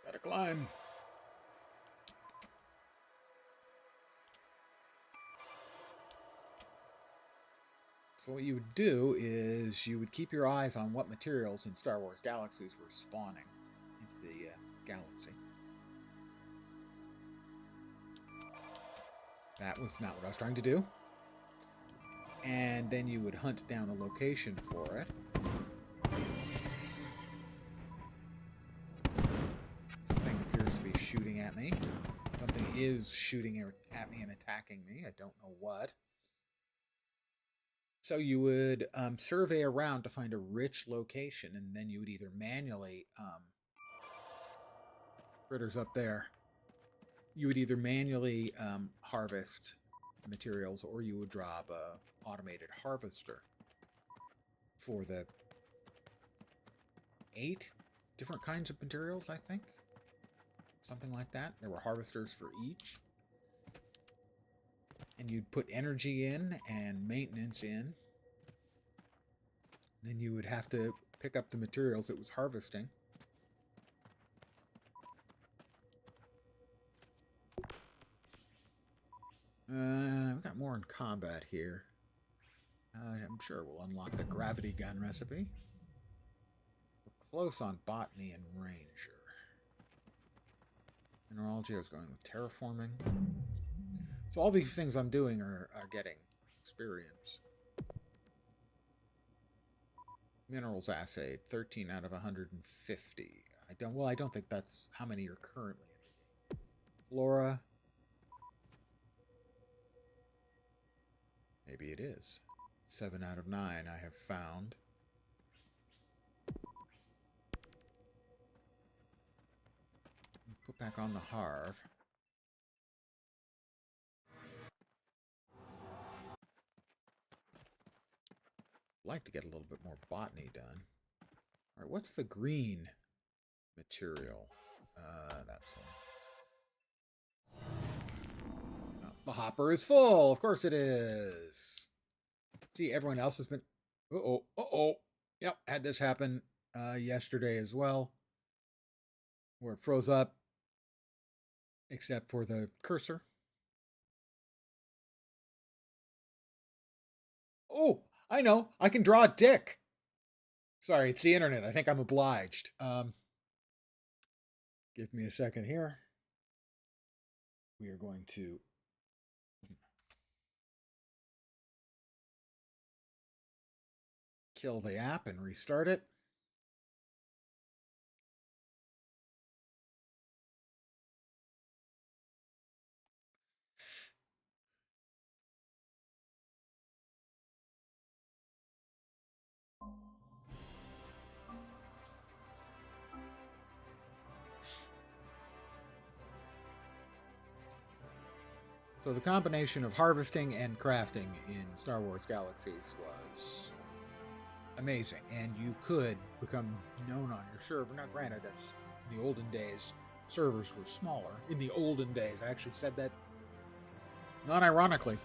Gotta climb. So what you would do is you would keep your eyes on what materials in Star Wars Galaxies were spawning into the galaxy. That was not what I was trying to do. And then you would hunt down a location for it. Something appears to be shooting at me. Something is shooting at me and attacking me. I don't know what. So you would survey around to find a rich location, and then you would either manually... critters up there. You would either manually harvest materials, or you would drop a automated harvester for the 8 different kinds of materials, I think. Something like that. There were harvesters for each. And you'd put energy in and maintenance in. Then you would have to pick up the materials it was harvesting. We've got more in combat here. I'm sure we'll unlock the gravity gun recipe. close on botany and ranger. Mineralogy, I was going with terraforming. So all these things I'm doing are getting experience. Minerals assayed, 13 out of 150. I don't think that's how many are currently in the game. Flora. Maybe it is. 7 out of 9 I have found. Put back on the Harv. Like to get a little bit more botany done. All right, what's the green material? That's oh, the hopper is full. Of course it is. See, everyone else has been. Uh-oh. Yep, had this happen yesterday as well, where it froze up, except for the cursor. Oh, I know. I can draw a dick. Sorry, it's the internet. I think I'm obliged. Give me a second here. We are going to kill the app and restart it. So the combination of harvesting and crafting in Star Wars Galaxies was amazing, and you could become known on your server. Now, granted, that's in the olden days. Servers were smaller. In the olden days, I actually said that non-ironically.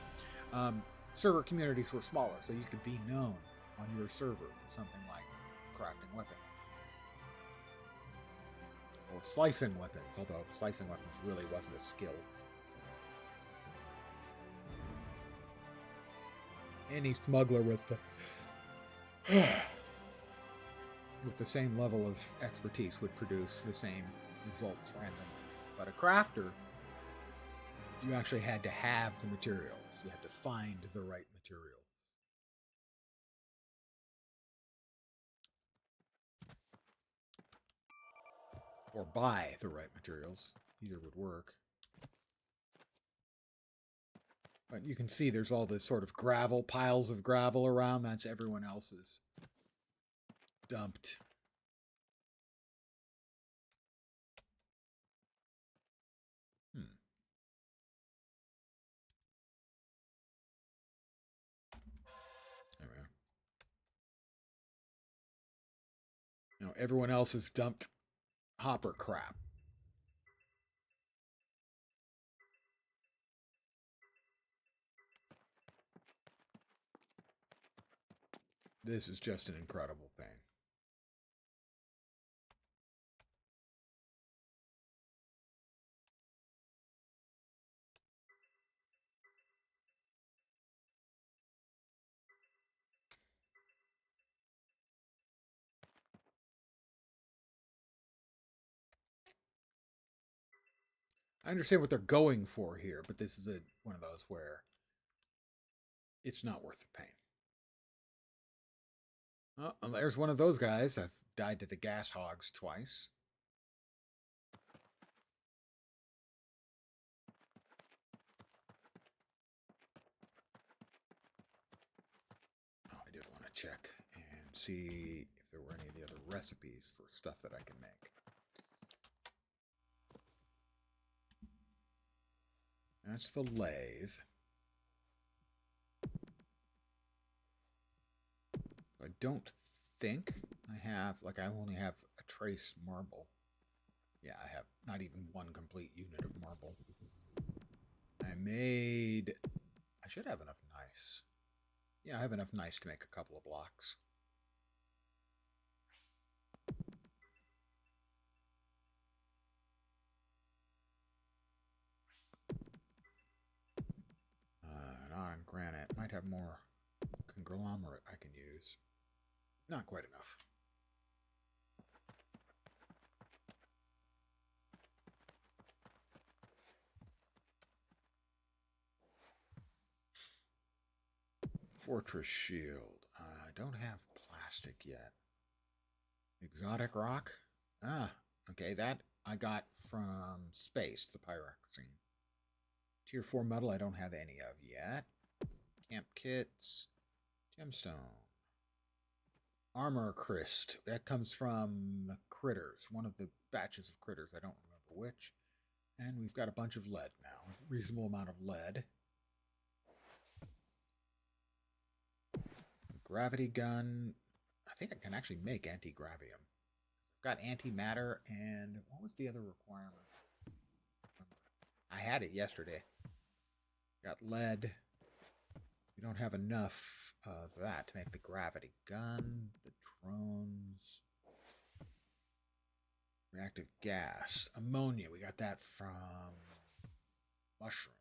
Server communities were smaller, so you could be known on your server for something like crafting weapons. Or slicing weapons, although slicing weapons really wasn't a skill. Any smuggler with the same level of expertise would produce the same results randomly. But a crafter, you actually had to have the materials. You had to find the right materials. Or buy the right materials. Either would work. But you can see there's all this sort of gravel, piles of gravel around. That's everyone else's dumped. There we are. You know, everyone else has dumped hopper crap. This is just an incredible thing. I understand what they're going for here, but this is one of those where it's not worth the pain. Oh, there's one of those guys. I've died to the gas hogs twice. Oh, I did want to check and see if there were any of the other recipes for stuff that I can make. That's the lathe. I don't think I have, I only have a trace marble. Yeah, I have not even one complete unit of marble. I should have enough nice. Yeah, I have enough nice to make a couple of blocks. Not on granite. Might have more conglomerate I can use. Not quite enough. Fortress shield. I don't have plastic yet. Exotic rock? Ah, okay, that I got from space, the pyroxene. Tier 4 metal I don't have any of yet. Camp kits. Gemstone. Armor Crest. That comes from the critters. One of the batches of critters. I don't remember which. And we've got a bunch of lead now. A reasonable amount of lead. Gravity gun. I think I can actually make anti-gravium. I've got antimatter and what was the other requirement? I had it yesterday. Got lead. We don't have enough of that to make the gravity gun, the drones, reactive gas, ammonia. We got that from mushrooms.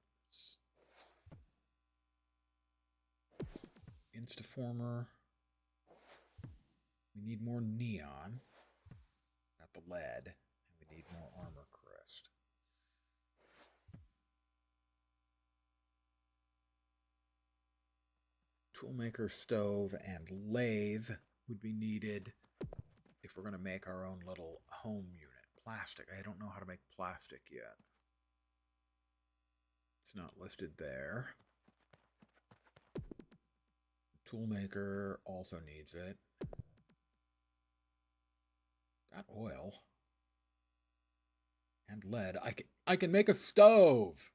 Instaformer. We need more neon. Got the lead. And we need more armor crest. Toolmaker, stove, and lathe would be needed if we're going to make our own little home unit. Plastic. I don't know how to make plastic yet. It's not listed there. Toolmaker also needs it. Got oil. And lead. I can make a stove!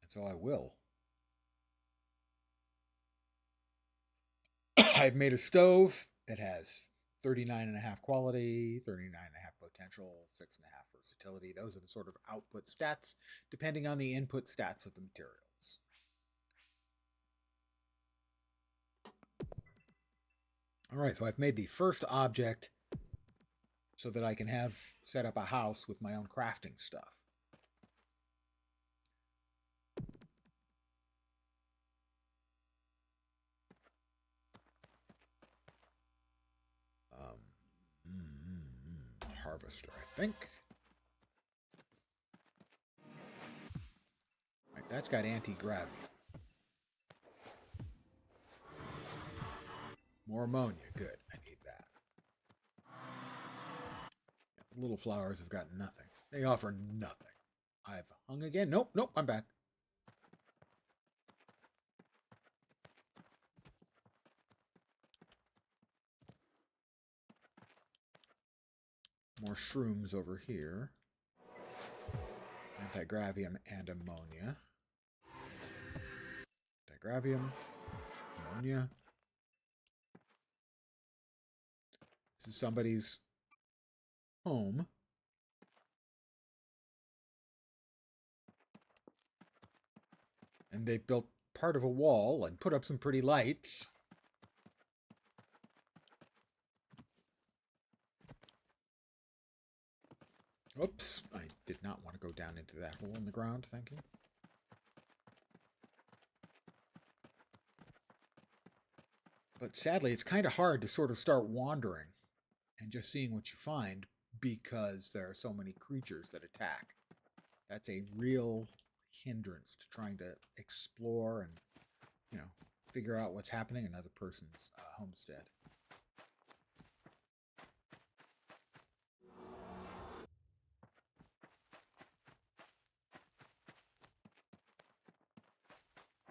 And so I will. I've made a stove. It has 39.5 quality, 39.5 potential, 6.5 versatility. Those are the sort of output stats, depending on the input stats of the materials. All right, so I've made the first object so that I can have set up a house with my own crafting stuff. Harvester, I think. Right, that's got anti-gravity. More ammonia, good. I need that. The little flowers have got nothing. They offer nothing. I've hung again. Nope, I'm back. More shrooms over here. Antigravium and ammonia. Antigravium, ammonia. This is somebody's home. And they built part of a wall and put up some pretty lights. Oops, I did not want to go down into that hole in the ground, thank you. But sadly, it's kind of hard to sort of start wandering and just seeing what you find because there are so many creatures that attack. That's a real hindrance to trying to explore and, you know, figure out what's happening in another person's homestead.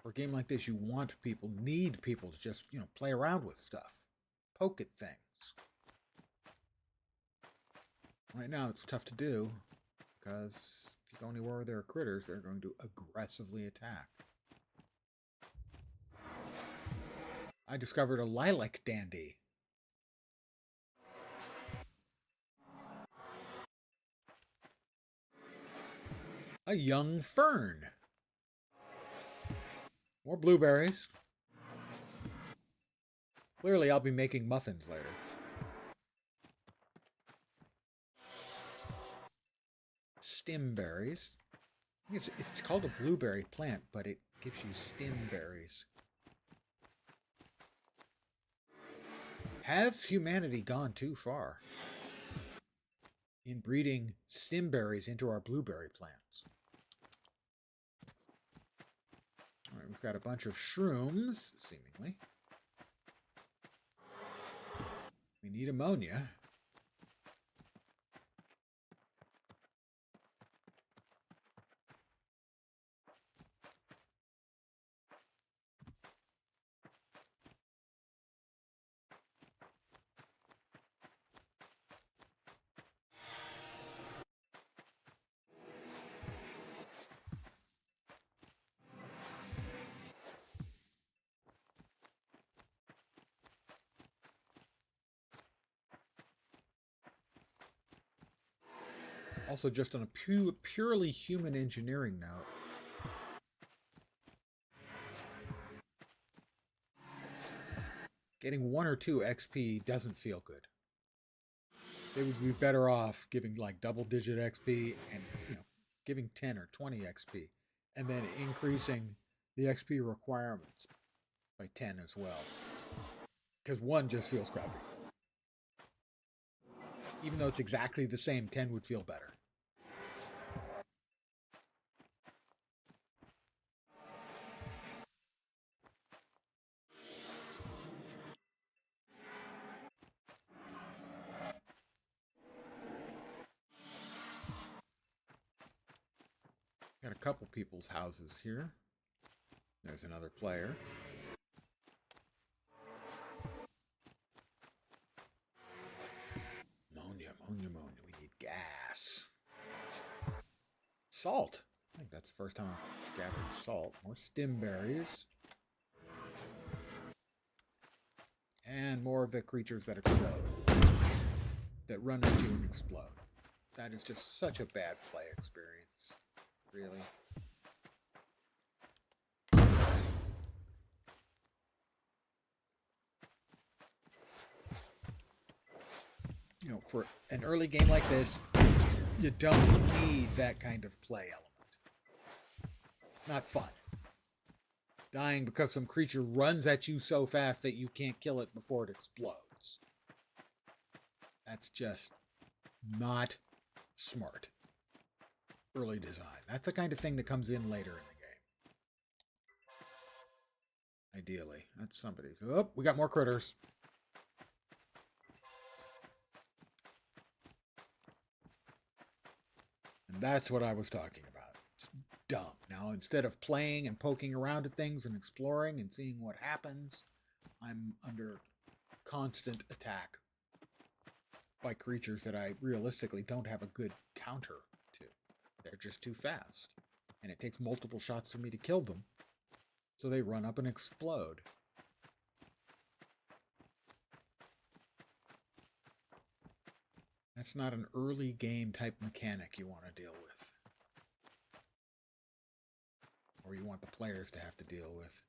For a game like this, you want people, need people to just, you know, play around with stuff. Poke at things. Right now, it's tough to do because if you go anywhere where there are critters, they're going to aggressively attack. I discovered a lilac dandy. A young fern. More blueberries. Clearly, I'll be making muffins later. Stem berries. It's called a blueberry plant, but it gives you stem berries. Has humanity gone too far in breeding stem berries into our blueberry plants? All right, we've got a bunch of shrooms, seemingly. We need ammonia. Also, just on a purely human engineering note, getting 1 or 2 XP doesn't feel good. They would be better off giving like double-digit XP and giving 10 or 20 XP, and then increasing the XP requirements by 10 as well. Because 1 just feels crappy. Even though it's exactly the same, 10 would feel better. Got a couple people's houses here. There's another player. Ammonia. We need gas. Salt. I think that's the first time I've gathered salt. More stim berries. And more of the creatures that explode. That run at you and explode. That is just such a bad play experience. Really. For an early game like this, you don't need that kind of play element. Not fun. Dying because some creature runs at you so fast that you can't kill it before it explodes. That's just not smart. Early design. That's the kind of thing that comes in later in the game. Ideally. That's somebody's. Oh, we got more critters. And that's what I was talking about. It's dumb. Now, instead of playing and poking around at things and exploring and seeing what happens, I'm under constant attack by creatures that I realistically don't have a good counter to. They're just too fast. And it takes multiple shots for me to kill them. So they run up and explode. That's not an early game type mechanic you want to deal with. Or you want the players to have to deal with.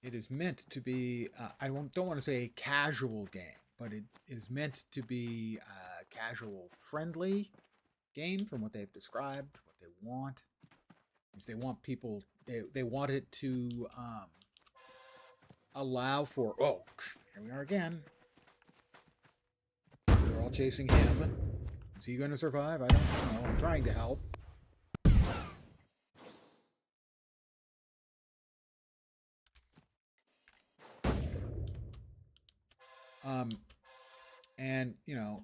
It is meant to be, I don't want to say a casual game, but it is meant to be a casual friendly game from what they've described, what they want. They want people, they want it to allow for, oh, here we are again. They're all chasing him. Is he going to survive? I don't know. I'm trying to help. And,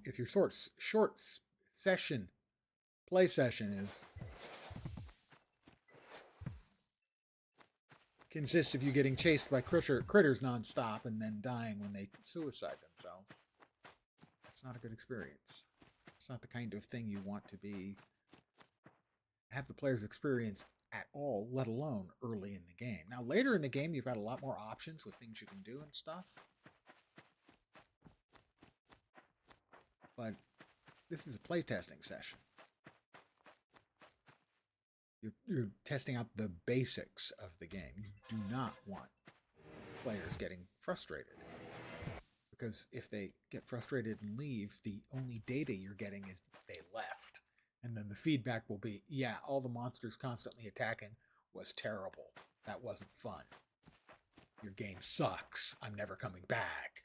if your short session, play session consists of you getting chased by critters nonstop and then dying when they suicide themselves, it's not a good experience. It's not the kind of thing you want to have the players experience at all, let alone early in the game. Now, later in the game, you've got a lot more options with things you can do and stuff. But this is a playtesting session. You're testing out the basics of the game. You do not want players getting frustrated. Because if they get frustrated and leave, the only data you're getting is they left. And then the feedback will be, yeah, all the monsters constantly attacking was terrible. That wasn't fun. Your game sucks. I'm never coming back.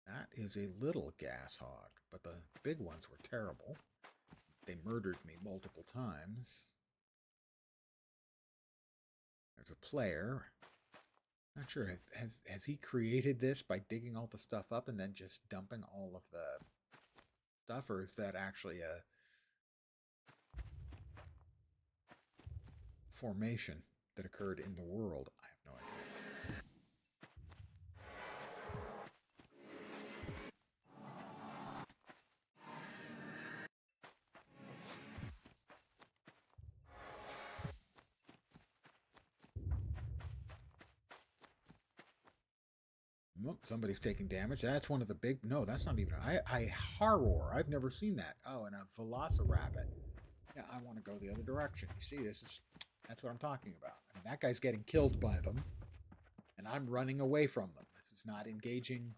That is a little gas hog, but the big ones were terrible. They murdered me multiple times. There's a player. Not sure, has he created this by digging all the stuff up and then just dumping all of the stuff, or is that actually a formation that occurred in the world? I have no idea. Oh, somebody's taking damage. That's one of the big... No, that's not even... I horror. I've never seen that. Oh, and a Velociraptor. Yeah, I want to go the other direction. You see, this is... That's what I'm talking about. I mean, that guy's getting killed by them, and I'm running away from them. This is not engaging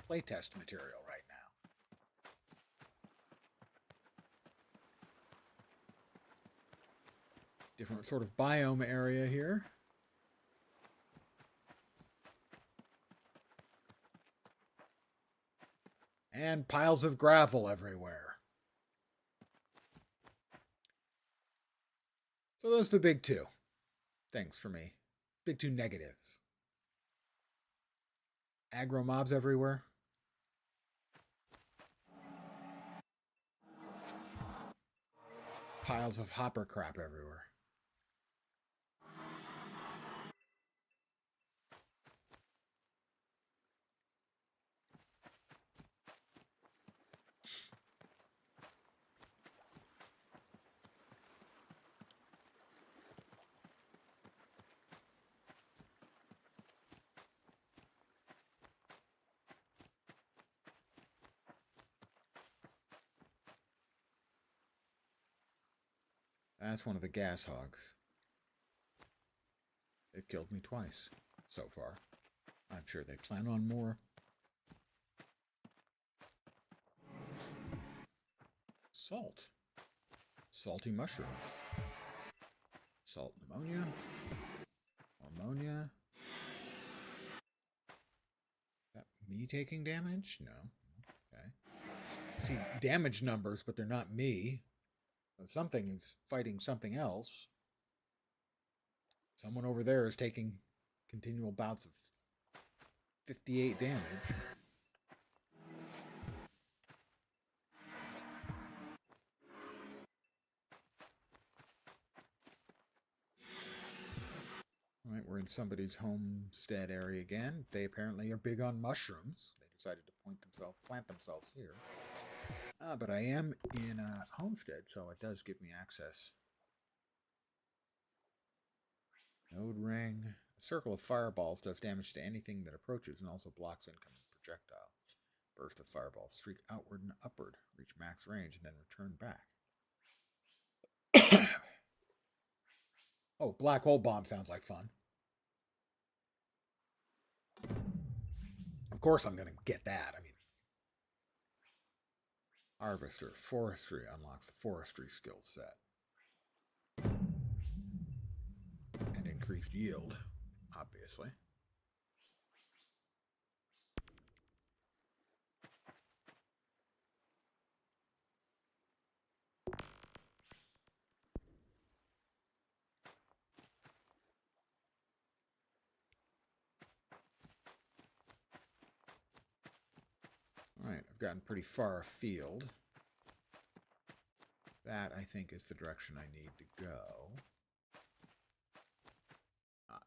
playtest material right now. Different sort of biome area here. And piles of gravel everywhere. So those are the big two things for me. Big two negatives. Aggro mobs everywhere. Piles of hopper crap everywhere. That's one of the gas hogs. They've killed me twice so far. I'm sure they plan on more. Salt. Salty mushroom. Salt pneumonia. Ammonia. That me taking damage? No. Okay. I see damage numbers, but they're not me. So something is fighting something else. Someone over there is taking continual bouts of 58 damage. All right, we're in somebody's homestead area again. They apparently are big on mushrooms. They decided to plant themselves here. But I am in a homestead, so it does give me access. Node ring. A circle of fireballs does damage to anything that approaches and also blocks incoming projectiles. Burst of fireballs streak outward and upward, reach max range, and then return back. Oh, black hole bomb sounds like fun. Of course I'm going to get that. I mean, Harvester, Forestry unlocks the Forestry skill set. And increased yield, obviously. Alright, I've gotten pretty far afield. That, I think, is the direction I need to go.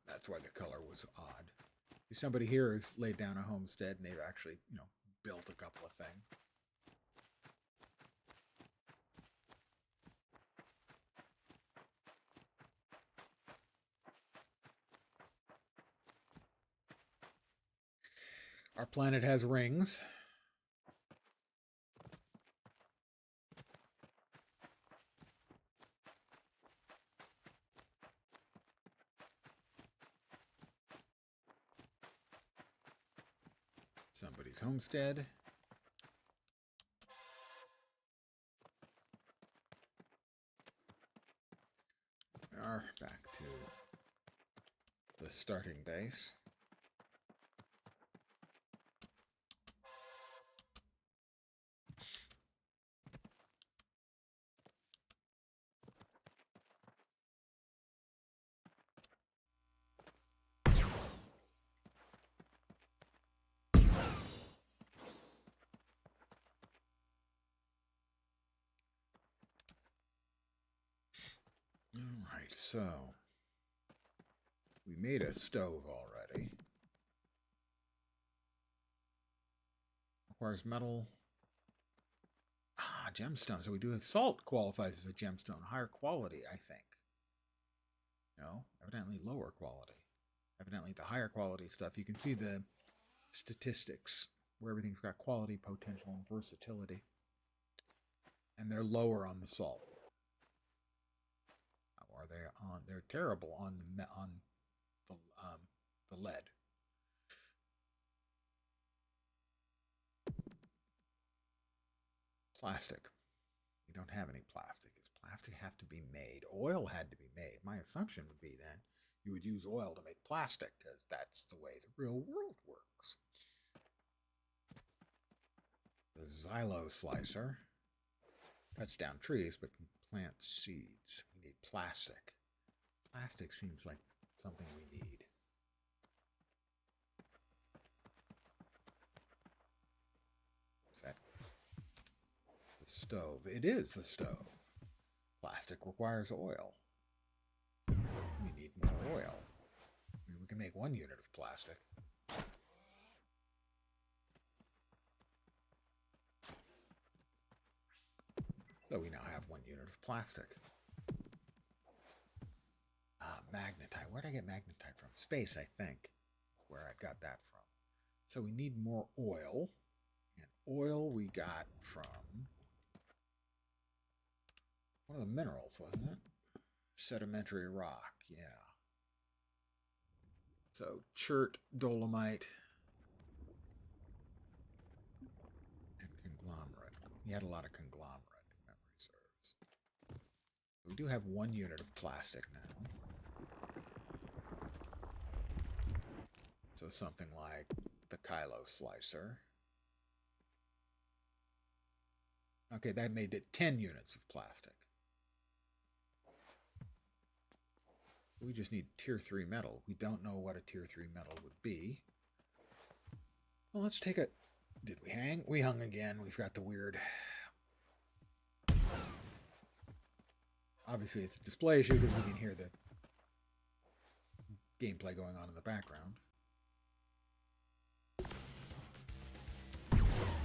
That's why the color was odd. Somebody here has laid down a homestead and they've actually, built a couple of things. Our planet has rings. Somebody's homestead. back to the starting base. Alright, so we made a stove already. Requires metal. Ah, gemstone. So we do salt qualifies as a gemstone. Higher quality, I think. No, evidently lower quality. Evidently the higher quality stuff. You can see the statistics where everything's got quality, potential, and versatility. And they're lower on the salt. Or they're terrible on the lead. Plastic. We don't have any plastic. Does plastic have to be made? Oil had to be made. My assumption would be then you would use oil to make plastic because that's the way the real world works. The xylo slicer cuts down trees but can plant seeds. We need plastic. Plastic seems like something we need. Is that the stove? It is the stove. Plastic requires oil. We need more oil. I mean, we can make 1 unit of plastic. So we now have 1 unit of plastic. Magnetite. Where did I get magnetite from? Space, I think. Where I got that from. So we need more oil. And oil we got from one of the minerals, wasn't it? Sedimentary rock, yeah. So chert, dolomite, and conglomerate. We had a lot of conglomerate, if memory serves. We do have 1 unit of plastic now. So something like the Kylo slicer. Okay, that made it 10 units of plastic. We just need tier 3 metal. We don't know what a tier 3 metal would be. Well, let's take a... Did we hang? We hung again. We've got the weird... Obviously, it's a display issue because we can hear the gameplay going on in the background.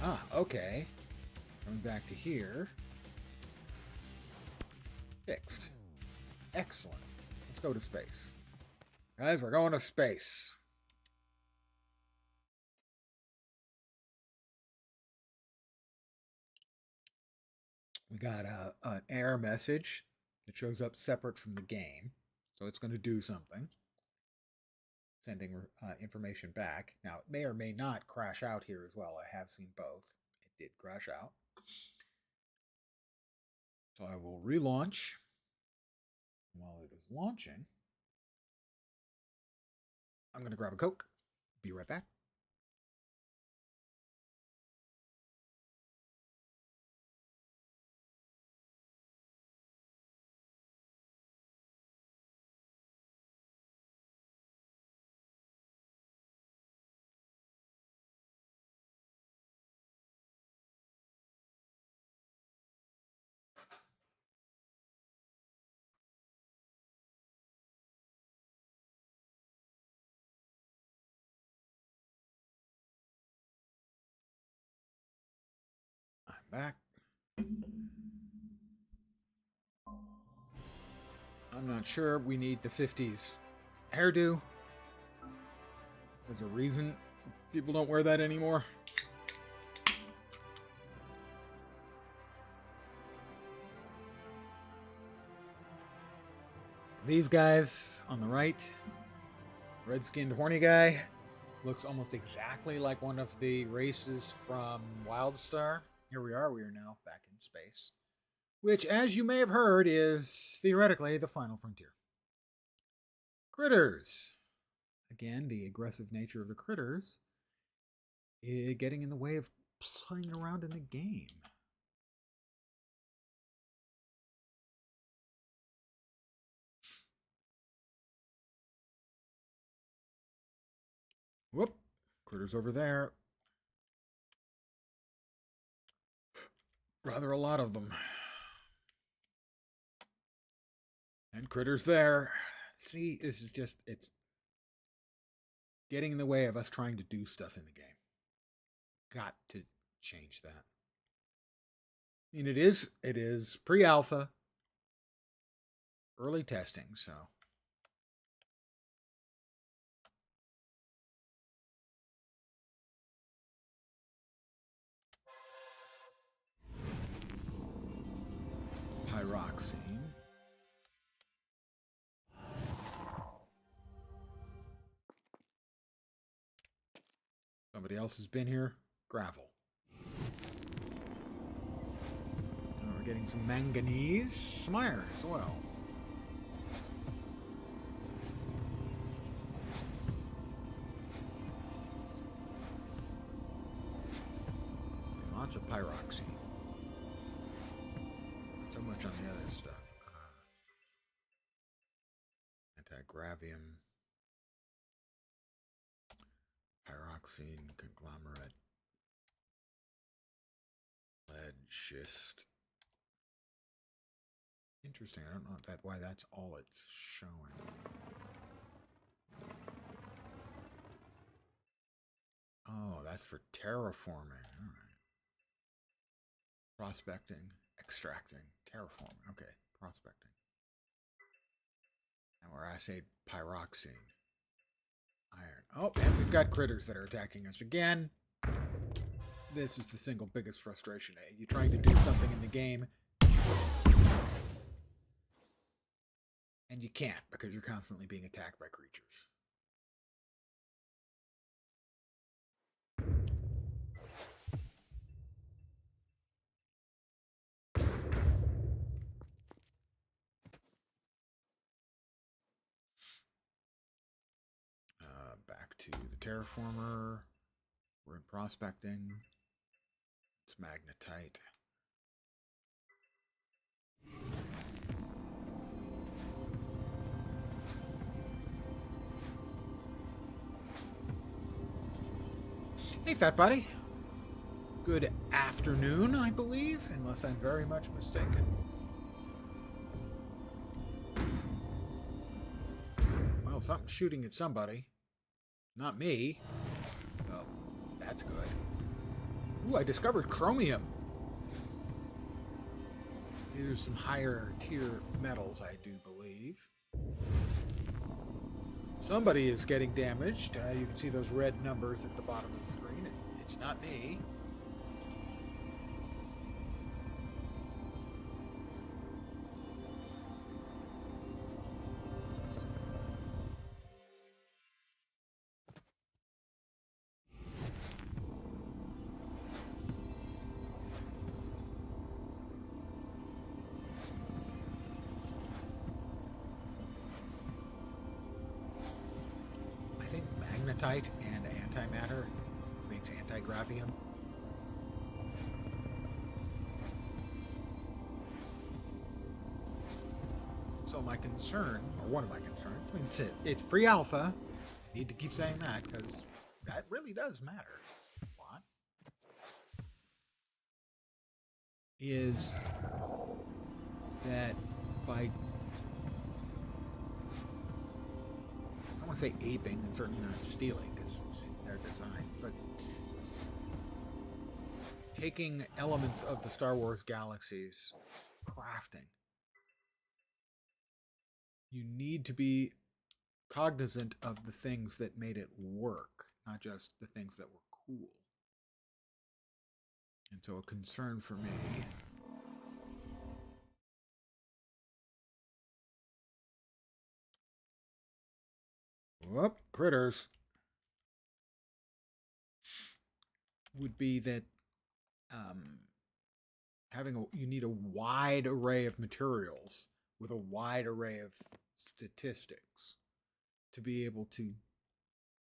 Ah, okay. Coming back to here. Fixed. Excellent. Let's go to space. Guys, we're going to space. We got an error message that shows up separate from the game. So it's going to do something. Sending information back. Now, it may or may not crash out here as well. I have seen both. It did crash out. So I will relaunch. While it is launching, I'm going to grab a Coke. Be right back. I'm back. I'm not sure. We need the 50s hairdo. There's a reason people don't wear that anymore. These guys on the right, red-skinned horny guy, looks almost exactly like one of the races from Wildstar. Here we are now back in space. Which, as you may have heard, is theoretically the final frontier. Critters. Again, the aggressive nature of the critters getting in the way of playing around in the game. Whoop. Critters over there. Rather a lot of them. And critters there. See, this is just, it's getting in the way of us trying to do stuff in the game. Got to change that. I mean, it is pre-alpha, early testing, so. Pyroxene. Somebody else has been here. Gravel. We're getting some manganese. Some iron as well. Lots of pyroxene. Not so much on the other stuff. Antigravium. Pyroxene, conglomerate, lead, schist. Interesting. I don't know why that's all it's showing. Oh, that's for terraforming. All right. Prospecting, extracting, terraforming. Okay, prospecting. And we're assayed pyroxene. Iron. Oh, and we've got critters that are attacking us again. This is the single biggest frustration. You're trying to do something in the game, and you can't because you're constantly being attacked by creatures. Back to the terraformer. We're in prospecting. It's magnetite. Hey, fat buddy. Good afternoon, I believe, unless I'm very much mistaken. Well, something's shooting at somebody. Not me. Oh, that's good. Ooh, I discovered chromium. These are some higher tier metals, I do believe. Somebody is getting damaged. You can see those red numbers at the bottom of the screen. It's not me. Magnetite and antimatter makes antigravium. So my concern, or one of my concerns, it's pre-alpha. Need to keep saying that because that really does matter a lot. Is that by, I want to say aping and certainly not stealing because it's their design, but taking elements of the Star Wars galaxy's crafting, you need to be cognizant of the things that made it work, not just the things that were cool. And so a concern for me critters would be that you need a wide array of materials with a wide array of statistics. to be able to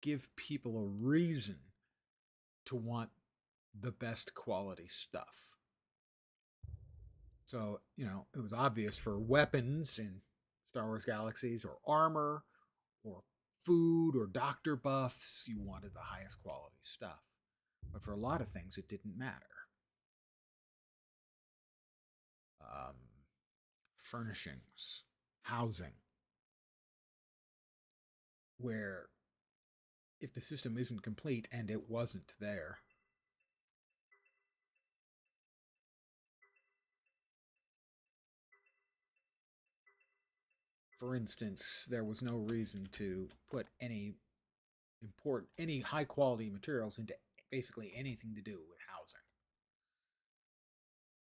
give people a reason to want the best quality stuff. So, it was obvious for weapons in Star Wars Galaxies, or armor, or food, or doctor buffs, you wanted the highest quality stuff. But for a lot of things, it didn't matter. Um, Furnishings, housing, where if the system isn't complete, and it wasn't there, for instance, there was no reason to put any high quality materials into basically anything to do with housing.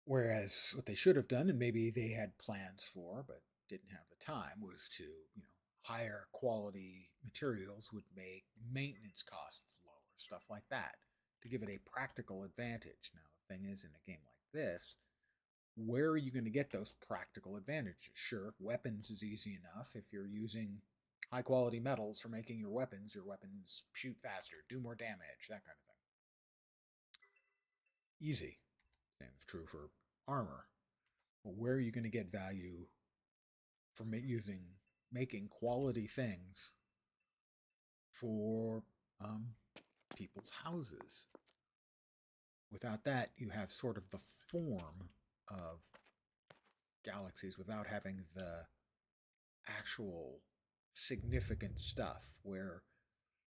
Whereas what they should have done, and maybe they had plans for, but didn't have the time, was to, higher quality materials would make maintenance costs lower, stuff like that, to give it a practical advantage. Now, the thing is, in a game like this, where are you going to get those practical advantages? Sure, weapons is easy enough. If you're using high quality metals for making your weapons shoot faster, do more damage, that kind of thing. Easy. Same is true for armor. But where are you going to get value from making quality things for people's houses? Without that, you have sort of the form of Galaxies without having the actual significant stuff, where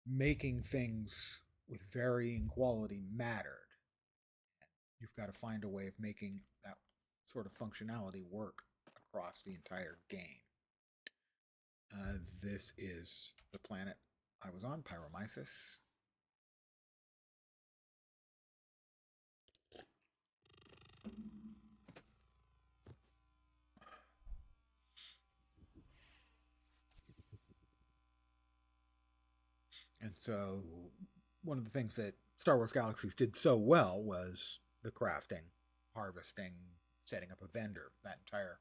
making things with varying quality mattered. You've got to find a way of making that sort of functionality work across the entire game. This is the planet I was on, Pyromyces. And so, one of the things that Star Wars Galaxies did so well was the crafting, harvesting, setting up a vendor. That entire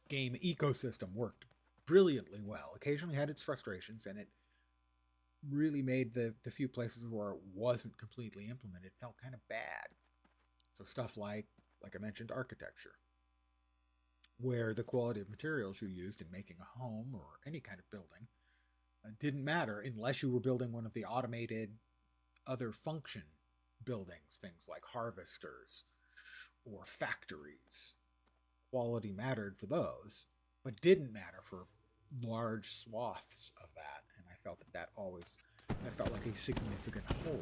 game ecosystem worked brilliantly well. Occasionally had its frustrations, and it really made the few places where it wasn't completely implemented felt kind of bad. So stuff like I mentioned, architecture, where the quality of materials you used in making a home or any kind of building didn't matter unless you were building one of the automated other function buildings, things like harvesters or factories. Quality mattered for those, but didn't matter for large swaths of that, and I felt that felt like a significant hole.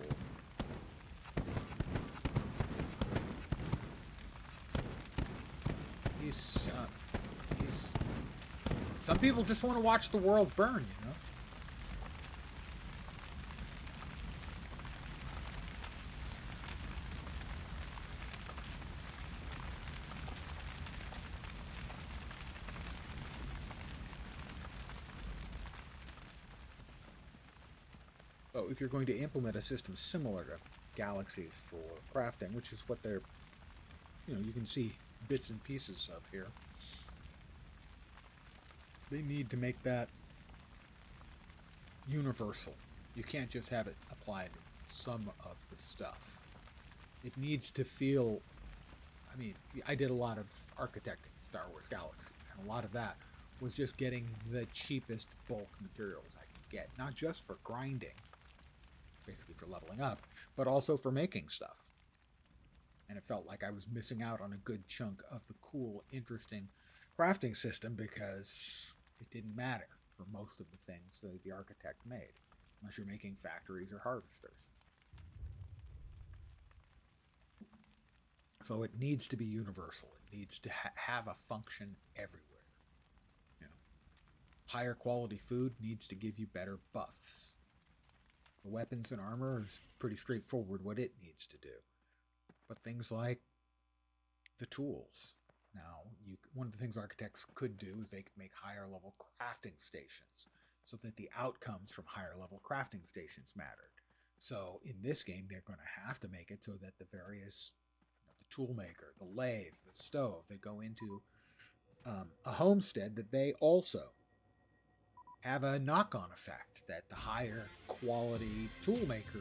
He's some people just want to watch the world burn, So if you're going to implement a system similar to Galaxies for crafting, which is what they're, you can see bits and pieces of here, they need to make that universal. You can't just have it applied to some of the stuff. It needs to feel, I did a lot of architecting Star Wars Galaxies, and a lot of that was just getting the cheapest bulk materials I could get, not just for grinding, basically for leveling up, but also for making stuff. And it felt like I was missing out on a good chunk of the cool, interesting crafting system because it didn't matter for most of the things that the architect made, unless you're making factories or harvesters. So it needs to be universal. It needs to have a function everywhere. Higher quality food needs to give you better buffs. The weapons and armor is pretty straightforward what it needs to do. But things like the tools. Now, one of the things architects could do is they could make higher level crafting stations so that the outcomes from higher level crafting stations mattered. So in this game, they're going to have to make it so that the various, the tool maker, the lathe, the stove, they go into a homestead that they also have a knock-on effect, that the higher quality tool maker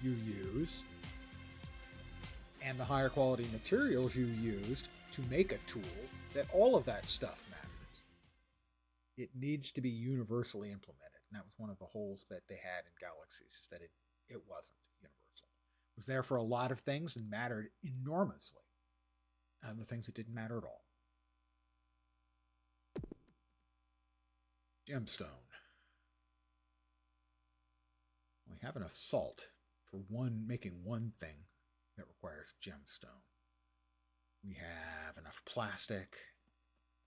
you use and the higher quality materials you used to make a tool, that all of that stuff matters. It needs to be universally implemented. And that was one of the holes that they had in Galaxies, is that it wasn't universal. It was there for a lot of things and mattered enormously. And the things that didn't matter at all. Gemstone. We have enough salt for making one thing that requires gemstone. We have enough plastic.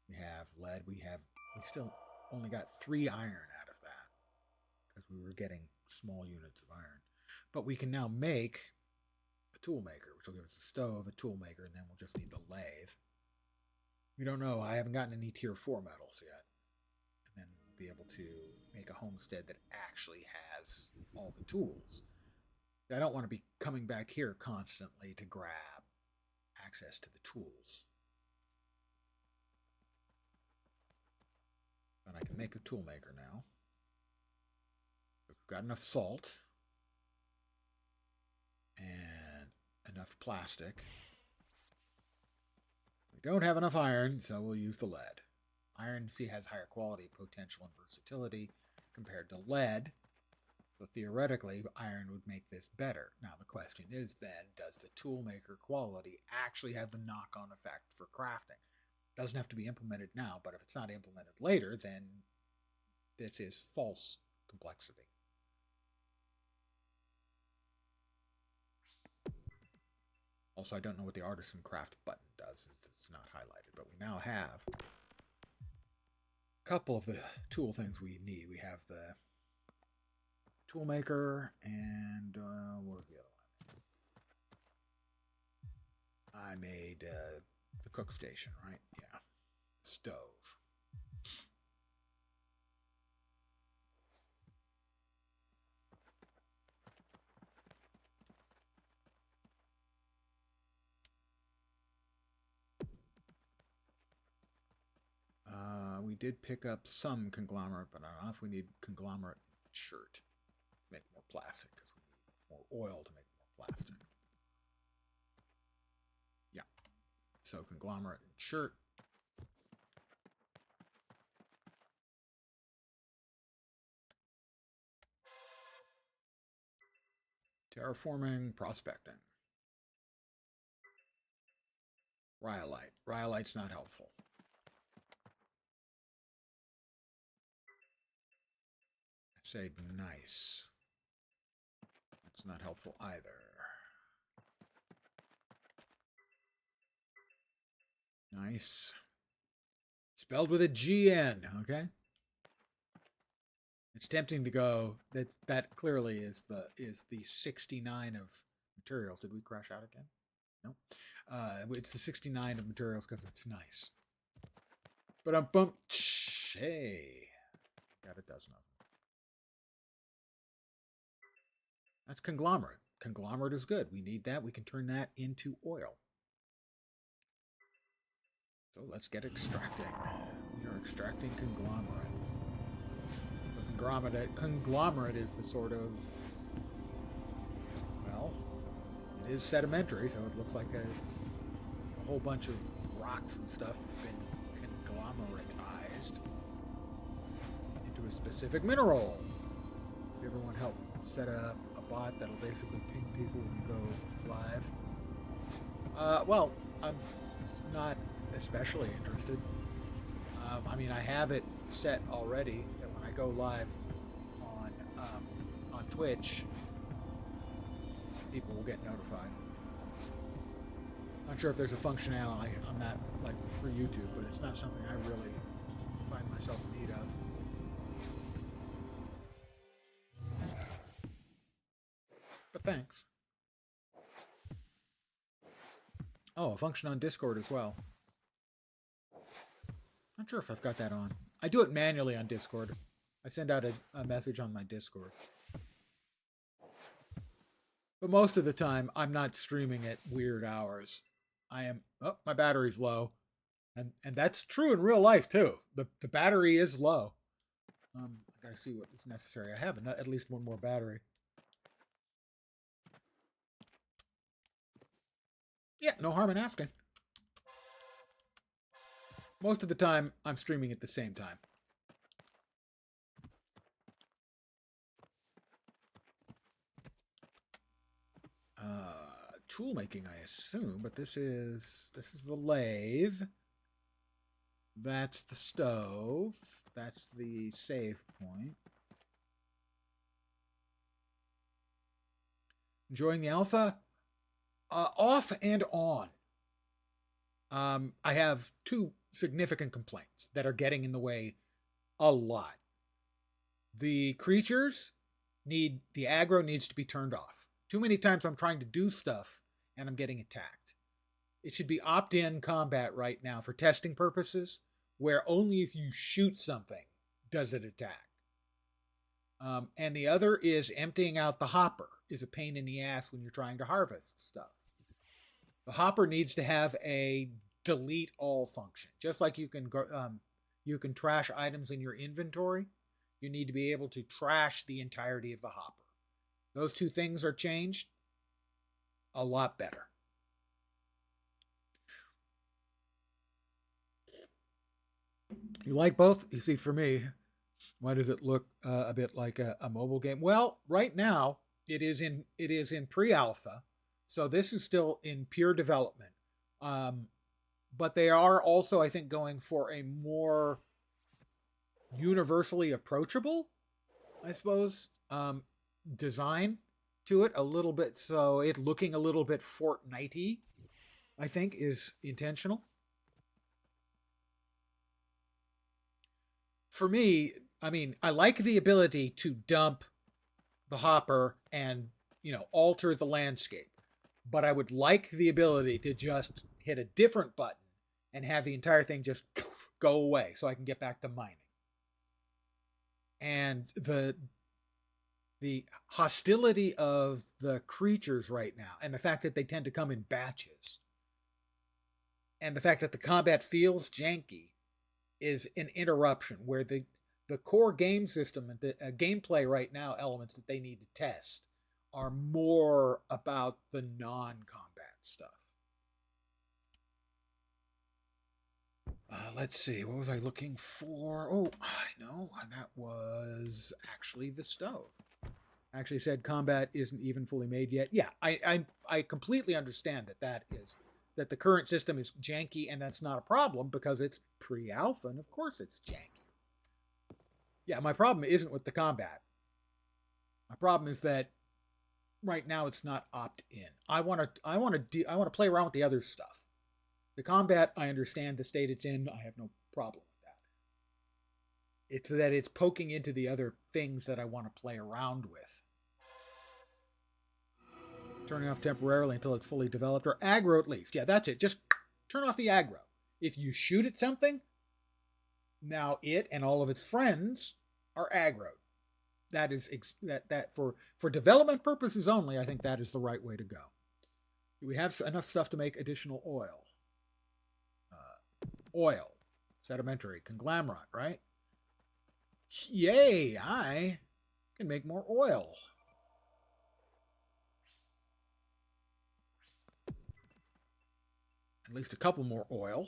We have lead. We still only got 3 iron out of that because we were getting small units of iron. But we can now make a tool maker, which will give us a stove, a tool maker, and then we'll just need the lathe. We don't know. I haven't gotten any tier 4 metals yet. And then we'll be able to make a homestead that actually has all the tools. I don't want to be coming back here constantly to grab access to the tools. But I can make a tool maker now. We've got enough salt and enough plastic. We don't have enough iron, so we'll use the lead. Iron, see, has higher quality, potential, and versatility compared to lead. So theoretically, iron would make this better. Now the question is then, does the toolmaker quality actually have the knock-on effect for crafting? It doesn't have to be implemented now, but if it's not implemented later, then this is false complexity. Also, I don't know what the artisan craft button does. It's not highlighted, but we now have a couple of the tool things we need. We have the toolmaker and what was the other one? I made the cook station, right? Yeah. Stove. We did pick up some conglomerate, but I don't know if we need conglomerate shirt to make more plastic, because we need more oil to make more plastic. Yeah. So conglomerate and shirt. Terraforming, prospecting. Rhyolite. Rhyolite's not helpful. Say nice. That's not helpful either. Nice. Spelled with a GN, okay? It's tempting to go. That clearly is the 69 of materials. Did we crash out again? No. It's the 69 of materials because it's nice. But I'm bumped. Hey, got a dozen of them. That's conglomerate. Conglomerate is good. We need that. We can turn that into oil. So let's get extracting. We are extracting conglomerate. So conglomerate is the sort of, well, it is sedimentary, so it looks like a whole bunch of rocks and stuff have been conglomeratized into a specific mineral. If everyone help set up a bot that'll basically ping people when you go live. Well, I'm not especially interested. I mean, I have it set already that when I go live on Twitch, people will get notified. Not sure if there's a functionality on that, like for YouTube, but it's not something I really find myself in need of. But thanks. Oh, a function on Discord as well. Not sure if I've got that on. I do it manually on Discord. I send out a message on my Discord. But most of the time, I'm not streaming at weird hours. I am... Oh, my battery's low. And that's true in real life, too. The battery is low. I gotta see what is necessary. I have at least one more battery. Yeah, no harm in asking. Most of the time, I'm streaming at the same time. Tool making, I assume, but this is the lathe. That's the stove. That's the save point. Enjoying the alpha? Off and on. I have two significant complaints that are getting in the way a lot. The creatures the aggro needs to be turned off. Too many times I'm trying to do stuff and I'm getting attacked. It should be opt-in combat right now for testing purposes, where only if you shoot something does it attack. And the other is emptying out the hopper is a pain in the ass when you're trying to harvest stuff. The hopper needs to have a delete all function. Just like you can trash items in your inventory, you need to be able to trash the entirety of the hopper. Those two things are changed a lot better. You like both? You see, for me, why does it look a bit like a mobile game? Well, right now it is in pre-alpha, so this is still in pure development. But they are also, I think, going for a more universally approachable, I suppose, design to it a little bit. So it looking a little bit Fortnite-y, I think, is intentional. For me, I mean, I like the ability to dump the hopper and, alter the landscape. But I would like the ability to just hit a different button and have the entire thing just go away so I can get back to mining. And the hostility of the creatures right now, and the fact that they tend to come in batches, and the fact that the combat feels janky, is an interruption where the core game system and the gameplay right now elements that they need to test are more about the non-combat stuff. Let's see, what was I looking for? Oh, I know, that was actually the stove. I actually said combat isn't even fully made yet. Yeah, I completely understand that the current system is janky, and that's not a problem because it's pre-alpha, and of course it's janky. Yeah, my problem isn't with the combat. My problem is that right now it's not opt-in. I want to play around with the other stuff. The combat, I understand the state it's in. I have no problem with that. It's that it's poking into the other things that I want to play around with. Turning off temporarily until it's fully developed, or aggro at least. Yeah, that's it. Just turn off the aggro. If you shoot at something, now it and all of its friends are aggroed. That is that for development purposes only. I think that is the right way to go. We have enough stuff to make additional oil. Oil, sedimentary, conglomerate, right? Yay! I can make more oil. At least a couple more oil.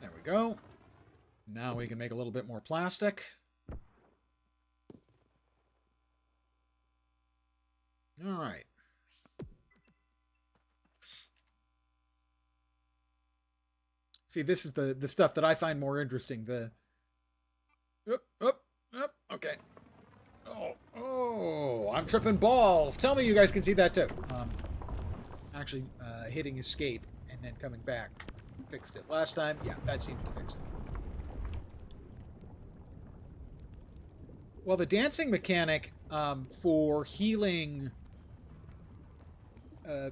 There we go. Now we can make a little bit more plastic. All right. See, this is the stuff that I find more interesting. Okay. Oh, I'm tripping balls. Tell me you guys can see that too. Actually, hitting escape and then coming back fixed it. Last time, yeah, that seems to fix it. Well, the dancing mechanic for healing, the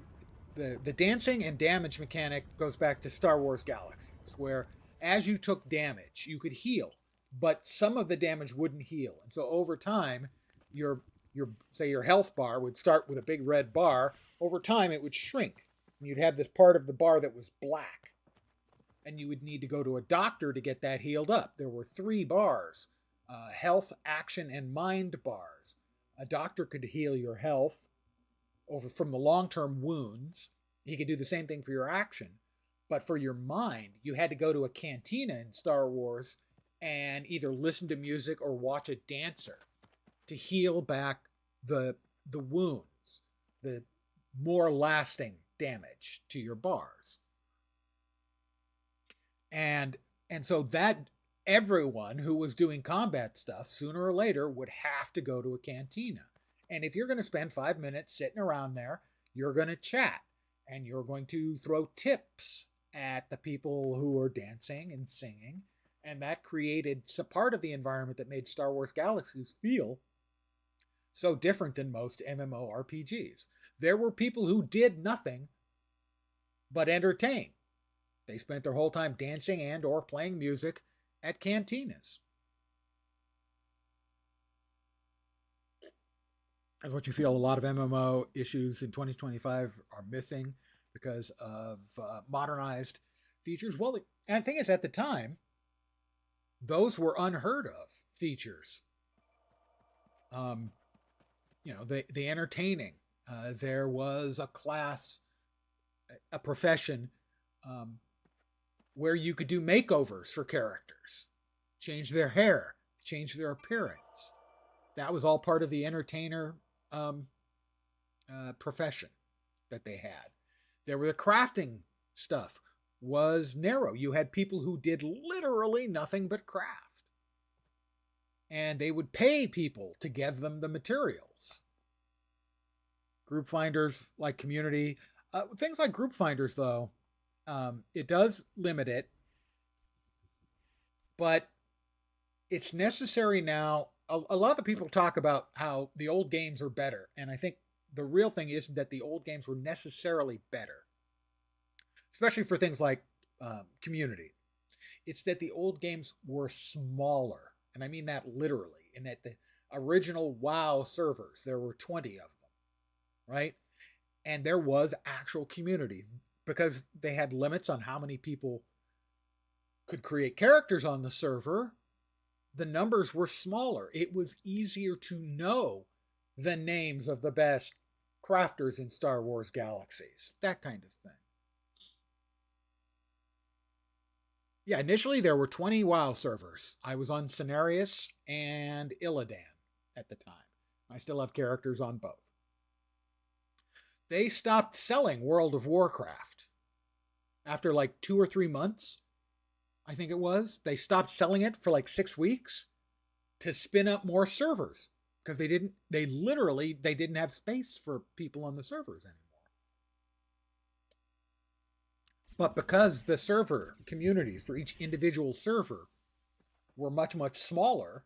dancing and damage mechanic goes back to Star Wars Galaxies, where as you took damage, you could heal, but some of the damage wouldn't heal, and so over time, your health bar would start with a big red bar. Over time, it would shrink, and you'd have this part of the bar that was black. and you would need to go to a doctor to get that healed up. There were 3 bars: health, action, and mind bars. A doctor could heal your health over from the long-term wounds. He could do the same thing for your action, but for your mind, you had to go to a cantina in Star Wars and either listen to music or watch a dancer to heal back the wounds, the more lasting damage to your bars. And so that everyone who was doing combat stuff sooner or later would have to go to a cantina. And if you're going to spend 5 minutes sitting around there, you're going to chat and you're going to throw tips at the people who are dancing and singing. And that created some part of the environment that made Star Wars Galaxies feel so different than most MMORPGs. There were people who did nothing but entertain. They spent their whole time dancing and or playing music at cantinas. That's what you feel a lot of MMO issues in 2025 are missing because of modernized features. Well, and the thing is, at the time, those were unheard of features. The entertaining. There was a class, a profession where you could do makeovers for characters, change their hair, change their appearance. That was all part of the entertainer profession that they had. There were the crafting stuff was narrow. You had people who did literally nothing but craft. And they would pay people to give them the materials. Group finders like community. Things like group finders, though, it does limit it. But it's necessary now. A lot of the people talk about how the old games are better. And I think the real thing isn't that the old games were necessarily better. Especially for things like community. It's that the old games were smaller. And I mean that literally, in that the original WoW servers, there were 20 of them, right? And there was actual community because they had limits on how many people could create characters on the server. The numbers were smaller. It was easier to know the names of the best crafters in Star Wars Galaxies, that kind of thing. Yeah, initially there were 20 WoW servers. I was on Cenarius and Illidan at the time. I still have characters on both. They stopped selling World of Warcraft after like 2 or 3 months, I think it was. They stopped selling it for like 6 weeks to spin up more servers because they didn't have space for people on the servers anymore. But because the server communities for each individual server were much, much smaller,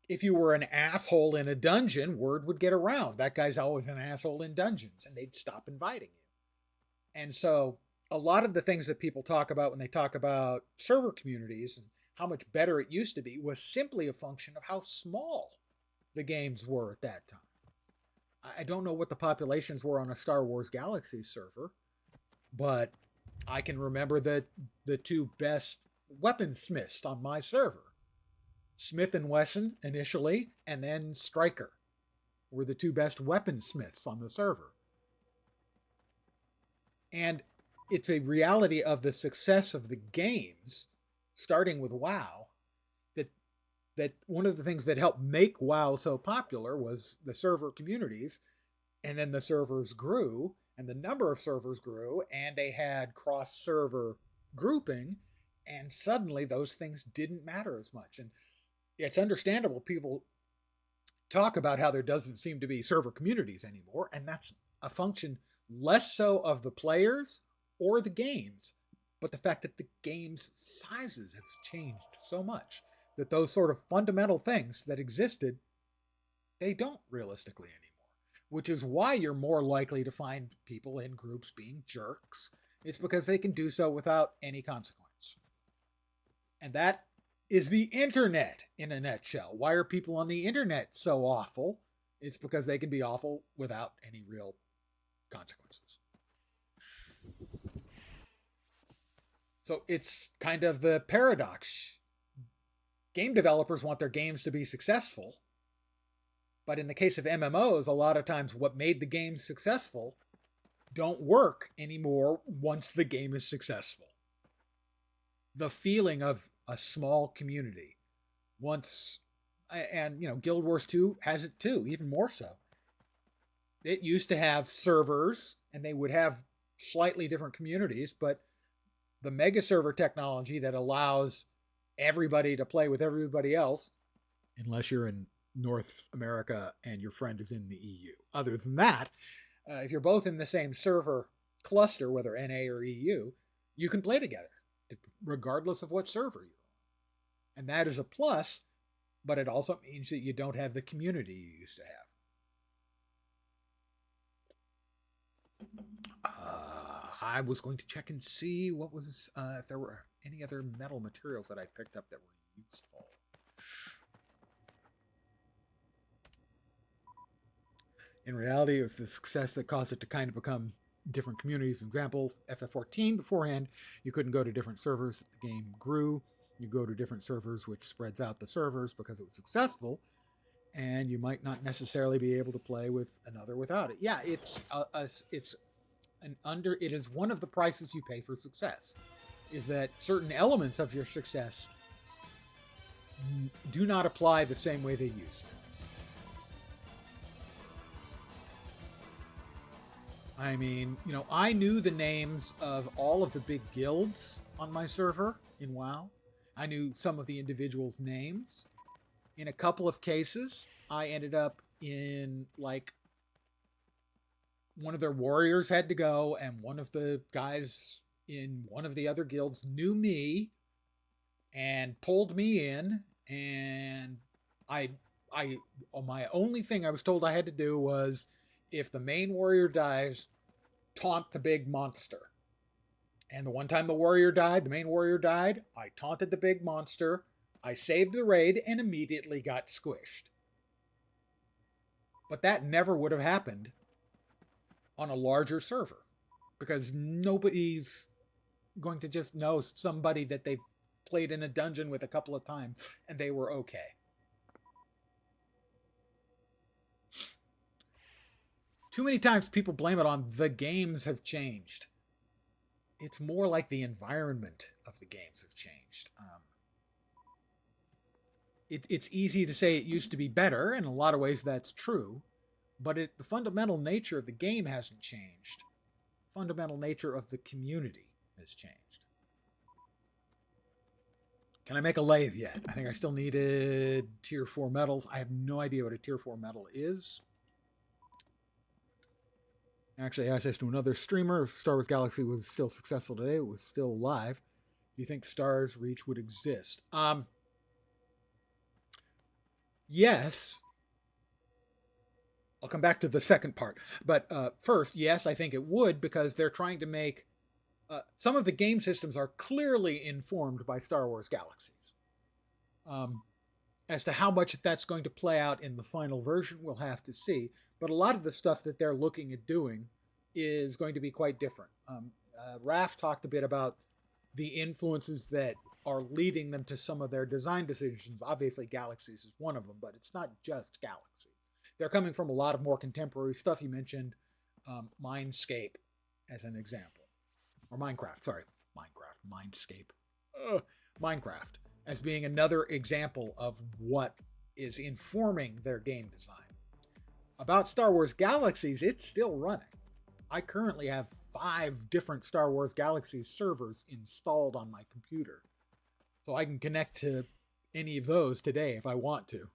if you were an asshole in a dungeon, word would get around. That guy's always an asshole in dungeons, and they'd stop inviting you. And so a lot of the things that people talk about when they talk about server communities and how much better it used to be was simply a function of how small the games were at that time. I don't know what the populations were on a Star Wars Galaxy server, but I can remember the 2 best weaponsmiths on my server. Smith & Wesson initially, and then Stryker were the 2 best weaponsmiths on the server. And it's a reality of the success of the games, starting with WoW, that one of the things that helped make WoW so popular was the server communities, and then the servers grew, and the number of servers grew, and they had cross-server grouping, and suddenly those things didn't matter as much. And it's understandable people talk about how there doesn't seem to be server communities anymore, and that's a function less so of the players or the games, but the fact that the game's sizes have changed so much that those sort of fundamental things that existed, they don't realistically anymore, which is why you're more likely to find people in groups being jerks. It's because they can do so without any consequence. And that is the internet in a nutshell. Why are people on the internet so awful? It's because they can be awful without any real consequences. So it's kind of the paradox. Game developers want their games to be successful, but in the case of MMOs, a lot of times what made the game successful don't work anymore once the game is successful. The feeling of a small community once, and Guild Wars 2 has it too, even more so. It used to have servers and they would have slightly different communities, but the mega server technology that allows everybody to play with everybody else, unless you're in North America and your friend is in the EU. Other than that, if you're both in the same server cluster, whether NA or EU, you can play together, regardless of what server you're on. And that is a plus, but it also means that you don't have the community you used to have. I was going to check and see what was if there were any other metal materials that I picked up that were useful. In reality, it was the success that caused it to kind of become different communities. Example, FF14 beforehand, you couldn't go to different servers. The game grew. You go to different servers, which spreads out the servers because it was successful, and you might not necessarily be able to play with another without it. Yeah, it is one of the prices you pay for success, is that certain elements of your success do not apply the same way they used to. I mean, I knew the names of all of the big guilds on my server in WoW. I knew some of the individuals' names. In a couple of cases, I ended up in, like, one of their warriors had to go, and one of the guys in one of the other guilds knew me and pulled me in, and my only thing I was told I had to do was, if the main warrior dies, taunt the big monster. And the one time the main warrior died, I taunted the big monster, I saved the raid, and immediately got squished. But that never would have happened on a larger server, because nobody's going to just know somebody that they've played in a dungeon with a couple of times and they were okay. Too many times people blame it on the games have changed. It's more like the environment of the games have changed. It's easy to say it used to be better, and in a lot of ways that's true, but the fundamental nature of the game hasn't changed. The fundamental nature of the community has changed. Can I make a lathe yet? I think I still needed tier 4 metals. I have no idea what a tier 4 metal is. Actually, I asked to another streamer if Star Wars Galaxy was still successful today. It was still live. Do you think Stars Reach would exist? Yes. I'll come back to the second part. But first, yes, I think it would, because they're trying to make... some of the game systems are clearly informed by Star Wars Galaxies. As to how much that's going to play out in the final version, we'll have to see. But a lot of the stuff that they're looking at doing is going to be quite different. Raph talked a bit about the influences that are leading them to some of their design decisions. Obviously, Galaxies is one of them, but it's not just Galaxy. They're coming from a lot of more contemporary stuff. You mentioned Mindscape as an example. Or Minecraft, sorry. Mindscape. Minecraft as being another example of what is informing their game design. About Star Wars Galaxies, it's still running. I currently have 5 different Star Wars Galaxies servers installed on my computer. So I can connect to any of those today if I want to.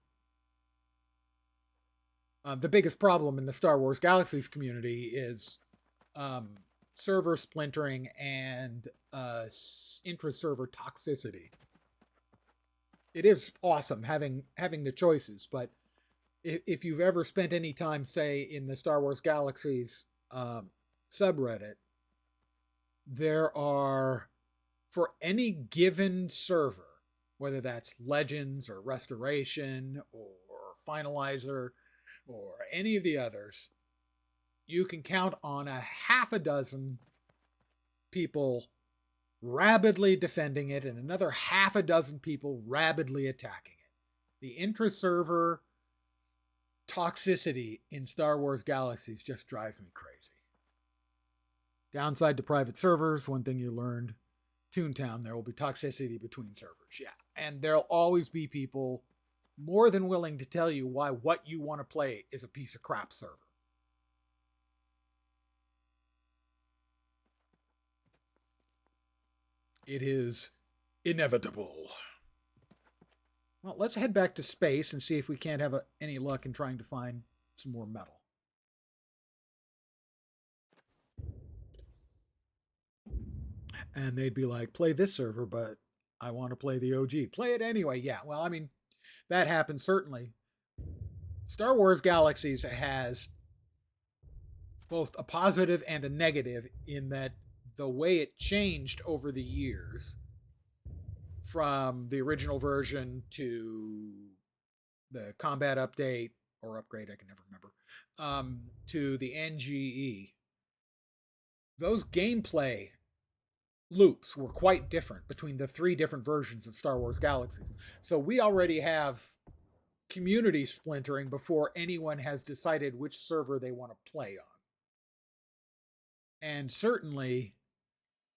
The biggest problem in the Star Wars Galaxies community is server splintering and intra-server toxicity. It is awesome having the choices, but if you've ever spent any time, say, in the Star Wars Galaxies subreddit, there are, for any given server, whether that's Legends or Restoration or Finalizer or any of the others, you can count on a half a dozen people rabidly defending it and another half a dozen people rabidly attacking it. The intra-server toxicity in Star Wars Galaxies just drives me crazy. Downside to private servers, one thing you learned, Toontown, there will be toxicity between servers. Yeah. And there'll always be people more than willing to tell you why what you want to play is a piece of crap server. It is inevitable. Well, let's head back to space and see if we can't have any luck in trying to find some more metal. And they'd be like, play this server, but I want to play the OG. Play it anyway. Yeah, well, I mean, that happens certainly. Star Wars Galaxies has both a positive and a negative in that the way it changed over the years from the original version to the combat update or upgrade, I can never remember, to the NGE, those gameplay loops were quite different between the three different versions of Star Wars Galaxies. So we already have community splintering before anyone has decided which server they want to play on. And certainly,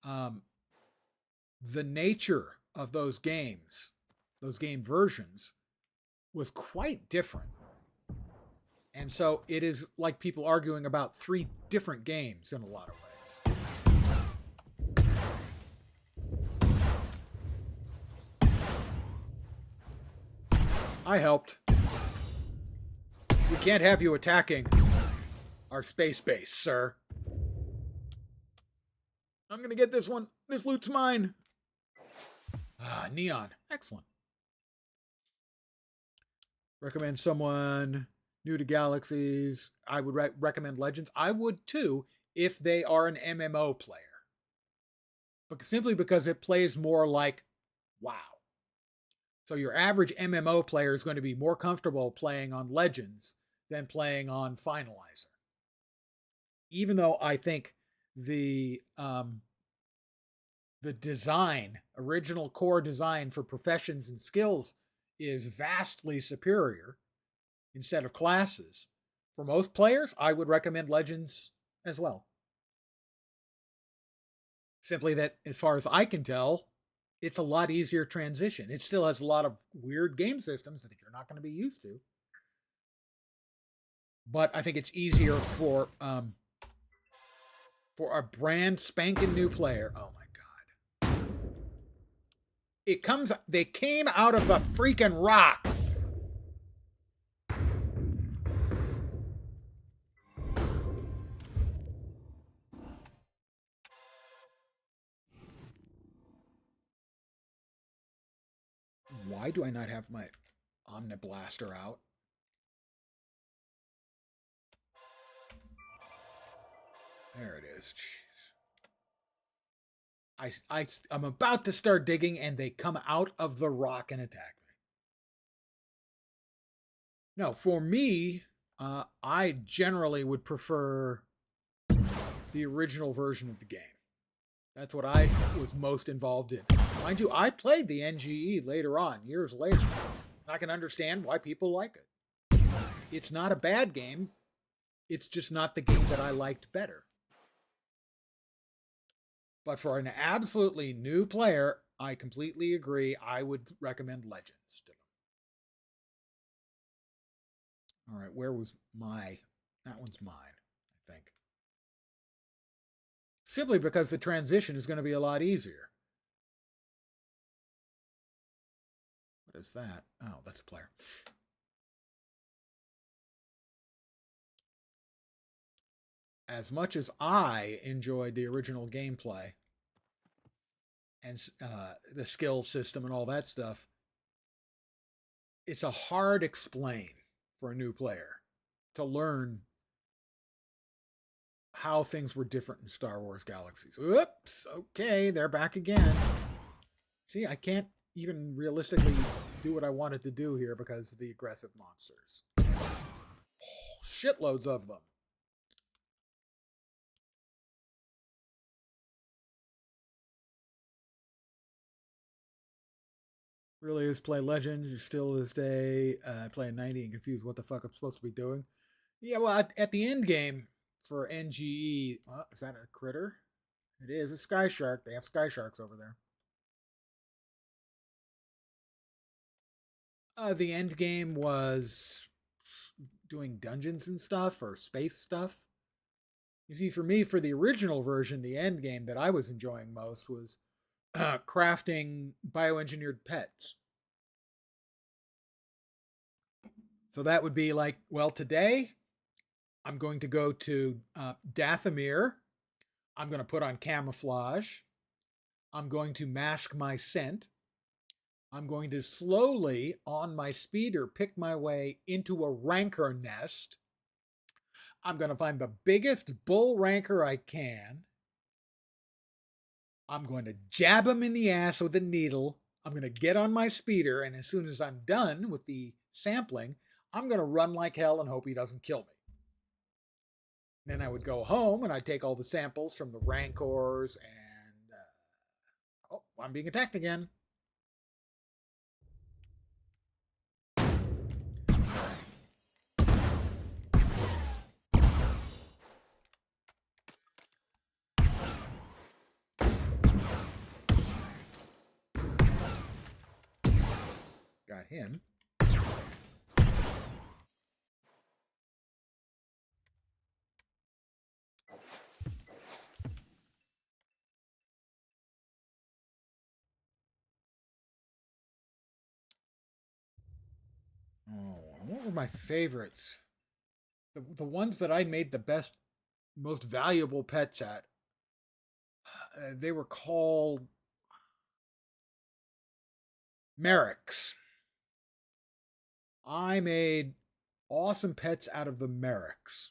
the nature of those games, those game versions, was quite different. And so it is like people arguing about three different games in a lot of ways. I helped. We can't have you attacking our space base, sir. I'm going to get this one. This loot's mine. Ah, neon. Excellent. Recommend someone new to Galaxies. I would recommend Legends. I would too if they are an MMO player. But simply because it plays more like WoW. So your average MMO player is going to be more comfortable playing on Legends than playing on Finalizer. Even though I think the design, original core design for professions and skills is vastly superior instead of classes. For most players, I would recommend Legends as well. Simply that, as far as I can tell, it's a lot easier transition. It still has a lot of weird game systems that you're not going to be used to. But I think it's easier for a brand spanking new player. Oh my God. They came out of the freaking rock. Why do I not have my Omniblaster out? There it is. Jeez. I'm about to start digging and they come out of the rock and attack me. No, for me, I generally would prefer the original version of the game. That's what I was most involved in. Mind you, I played the NGE later on, years later. I can understand why people like it. It's not a bad game. It's just not the game that I liked better. But for an absolutely new player, I completely agree. I would recommend Legends to them. All right, where was that one's mine, I think. Simply because the transition is going to be a lot easier. What is that? Oh, that's a player. As much as I enjoyed the original gameplay and the skill system and all that stuff, it's a hard explain for a new player to learn how things were different in Star Wars Galaxies. Oops, okay, they're back again. See, I can't even realistically do what I wanted to do here because of the aggressive monsters. Oh, shitloads of them. Really is play Legends. You're still to this day playing 90 and confused what the fuck I'm supposed to be doing. Yeah, well, at the end game for NGE, is that a critter? It is a sky shark. They have sky sharks over there. The end game was doing dungeons and stuff or space stuff. You see, for me, for the original version, the end game that I was enjoying most was crafting bioengineered pets. So that would be like, well, today I'm going to go to Dathomir. I'm going to put on camouflage. I'm going to mask my scent. I'm going to slowly, on my speeder, pick my way into a rancor nest. I'm going to find the biggest bull rancor I can. I'm going to jab him in the ass with a needle. I'm going to get on my speeder, and as soon as I'm done with the sampling, I'm going to run like hell and hope he doesn't kill me. Then I would go home and I'd take all the samples from the rancors and. Oh, I'm being attacked again. Got him. Oh, what were my favorites? The ones that I made the best, most valuable pets at. They were called Merricks. I made awesome pets out of the Merricks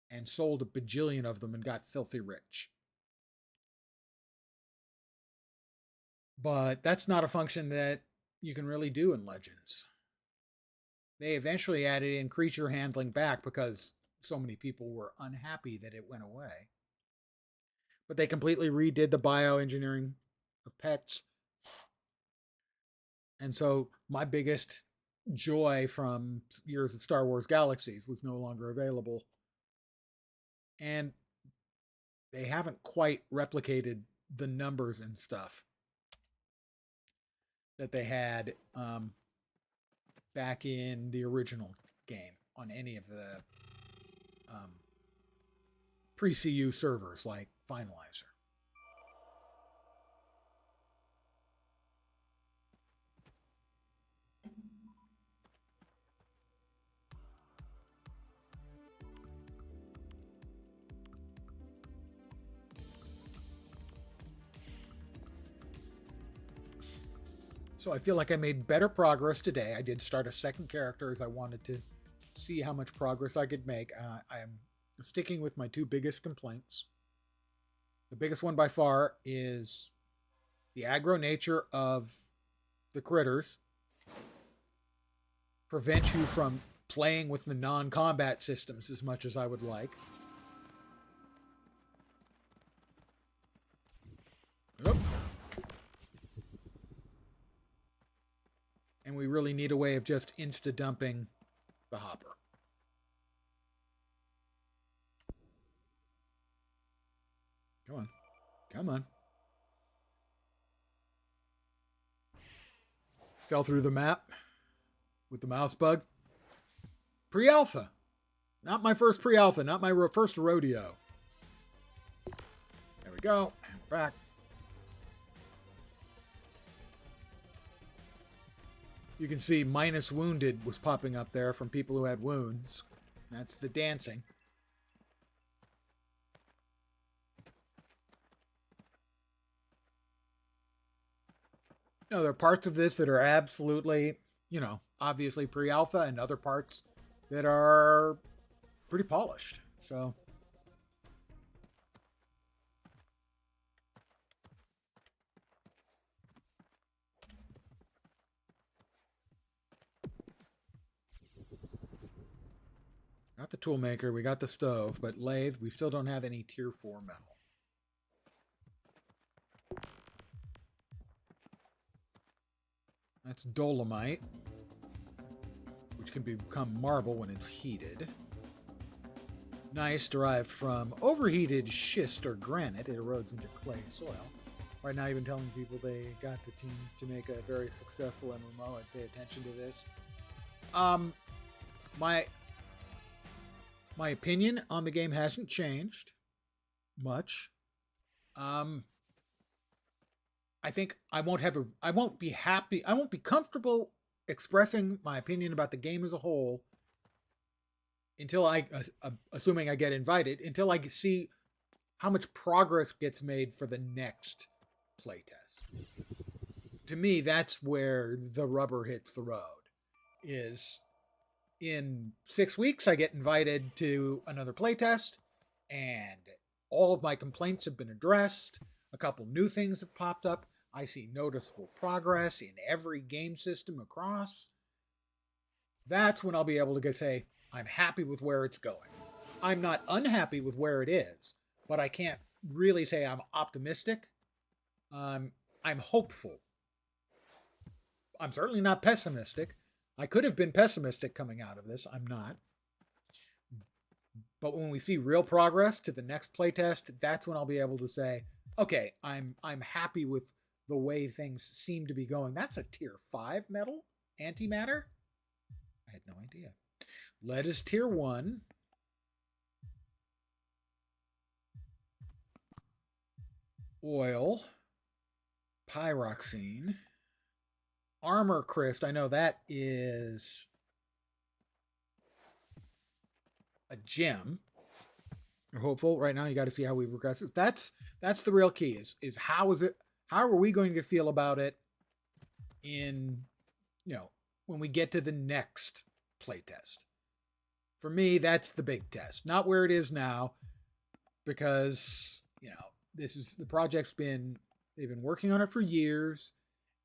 and sold a bajillion of them and got filthy rich. But that's not a function that you can really do in Legends. They eventually added in creature handling back because so many people were unhappy that it went away. But they completely redid the bioengineering of pets. And so my biggest joy from years of Star Wars Galaxies was no longer available. And they haven't quite replicated the numbers and stuff that they had back in the original game on any of the pre-CU servers like Finalizer. So I feel like I made better progress today. I did start a second character as I wanted to see how much progress I could make. I am sticking with my two biggest complaints. The biggest one by far is the aggro nature of the critters prevent you from playing with the non-combat systems as much as I would like. Nope. And we really need a way of just insta-dumping the hopper. Come on. Come on. Fell through the map with the mouse bug. Pre-alpha. Not my first pre-alpha. Not my first rodeo. There we go. And we're back. You can see minus wounded was popping up there from people who had wounds. That's the dancing. No, there are parts of this that are absolutely, obviously pre-alpha, and other parts that are pretty polished. So got the toolmaker, we got the stove, but lathe, we still don't have any tier 4 metal. That's dolomite, which can become marble when it's heated. Gneiss derived from overheated schist or granite. It erodes into clay soil. Right now, even telling people they got the team to make a very successful MMO. I'd pay attention to this. My opinion on the game hasn't changed much. I think I won't be comfortable expressing my opinion about the game as a whole until assuming I get invited, until I see how much progress gets made for the next playtest. To me, that's where the rubber hits the road. Is in 6 weeks, I get invited to another playtest, and all of my complaints have been addressed. A couple new things have popped up. I see noticeable progress in every game system across. That's when I'll be able to say, I'm happy with where it's going. I'm not unhappy with where it is, but I can't really say I'm optimistic. I'm hopeful. I'm certainly not pessimistic. I could have been pessimistic coming out of this. I'm not. But when we see real progress to the next playtest, that's when I'll be able to say, okay, I'm happy with the way things seem to be going. That's a tier 5 metal antimatter? I had no idea. Lead is tier 1. Oil. Pyroxene. Armor Crest, I know that is a gem. You're hopeful right now. You got to see how we progress. That's the real key. Is how are we going to feel about it in when we get to the next playtest? For me, that's the big test, not where it is now, because this is the project's they've been working on it for years.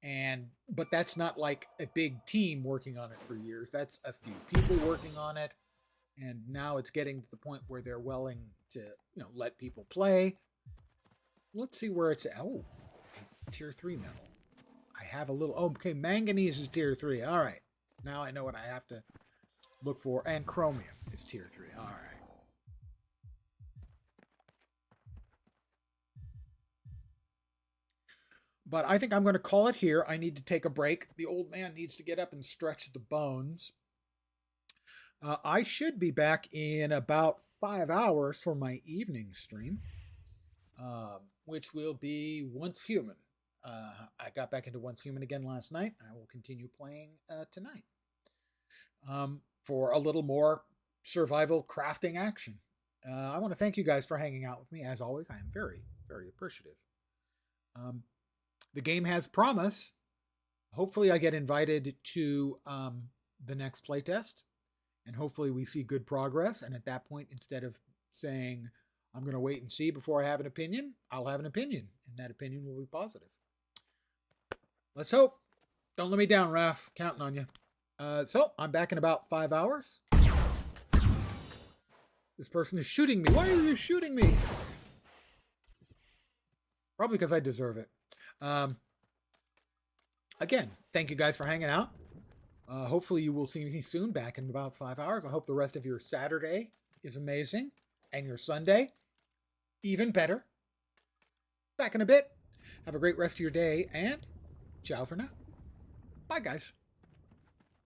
But that's not like a big team working on it for years. That's a few people working on it. And now it's getting to the point where they're willing to, let people play. Let's see where it's at. Oh, tier 3 metal. I have a little, okay, manganese is tier 3. All right. Now I know what I have to look for. And chromium is tier 3. All right. But I think I'm going to call it here. I need to take a break. The old man needs to get up and stretch the bones. I should be back in about 5 hours for my evening stream, which will be Once Human. I got back into Once Human again last night. I will continue playing tonight for a little more survival crafting action. I want to thank you guys for hanging out with me. As always, I am very, very appreciative. The game has promise. Hopefully I get invited to the next playtest, and hopefully we see good progress. And at that point, instead of saying, I'm going to wait and see before I have an opinion, I'll have an opinion, and that opinion will be positive. Let's hope. Don't let me down, Raph. Counting on you. So I'm back in about 5 hours. This person is shooting me. Why are you shooting me? Probably because I deserve it. Again, thank you guys for hanging out. Hopefully you will see me soon, back in about 5 hours. I hope the rest of your Saturday is amazing, and your Sunday even better. Back in a bit. Have a great rest of your day, and ciao for now. Bye, guys.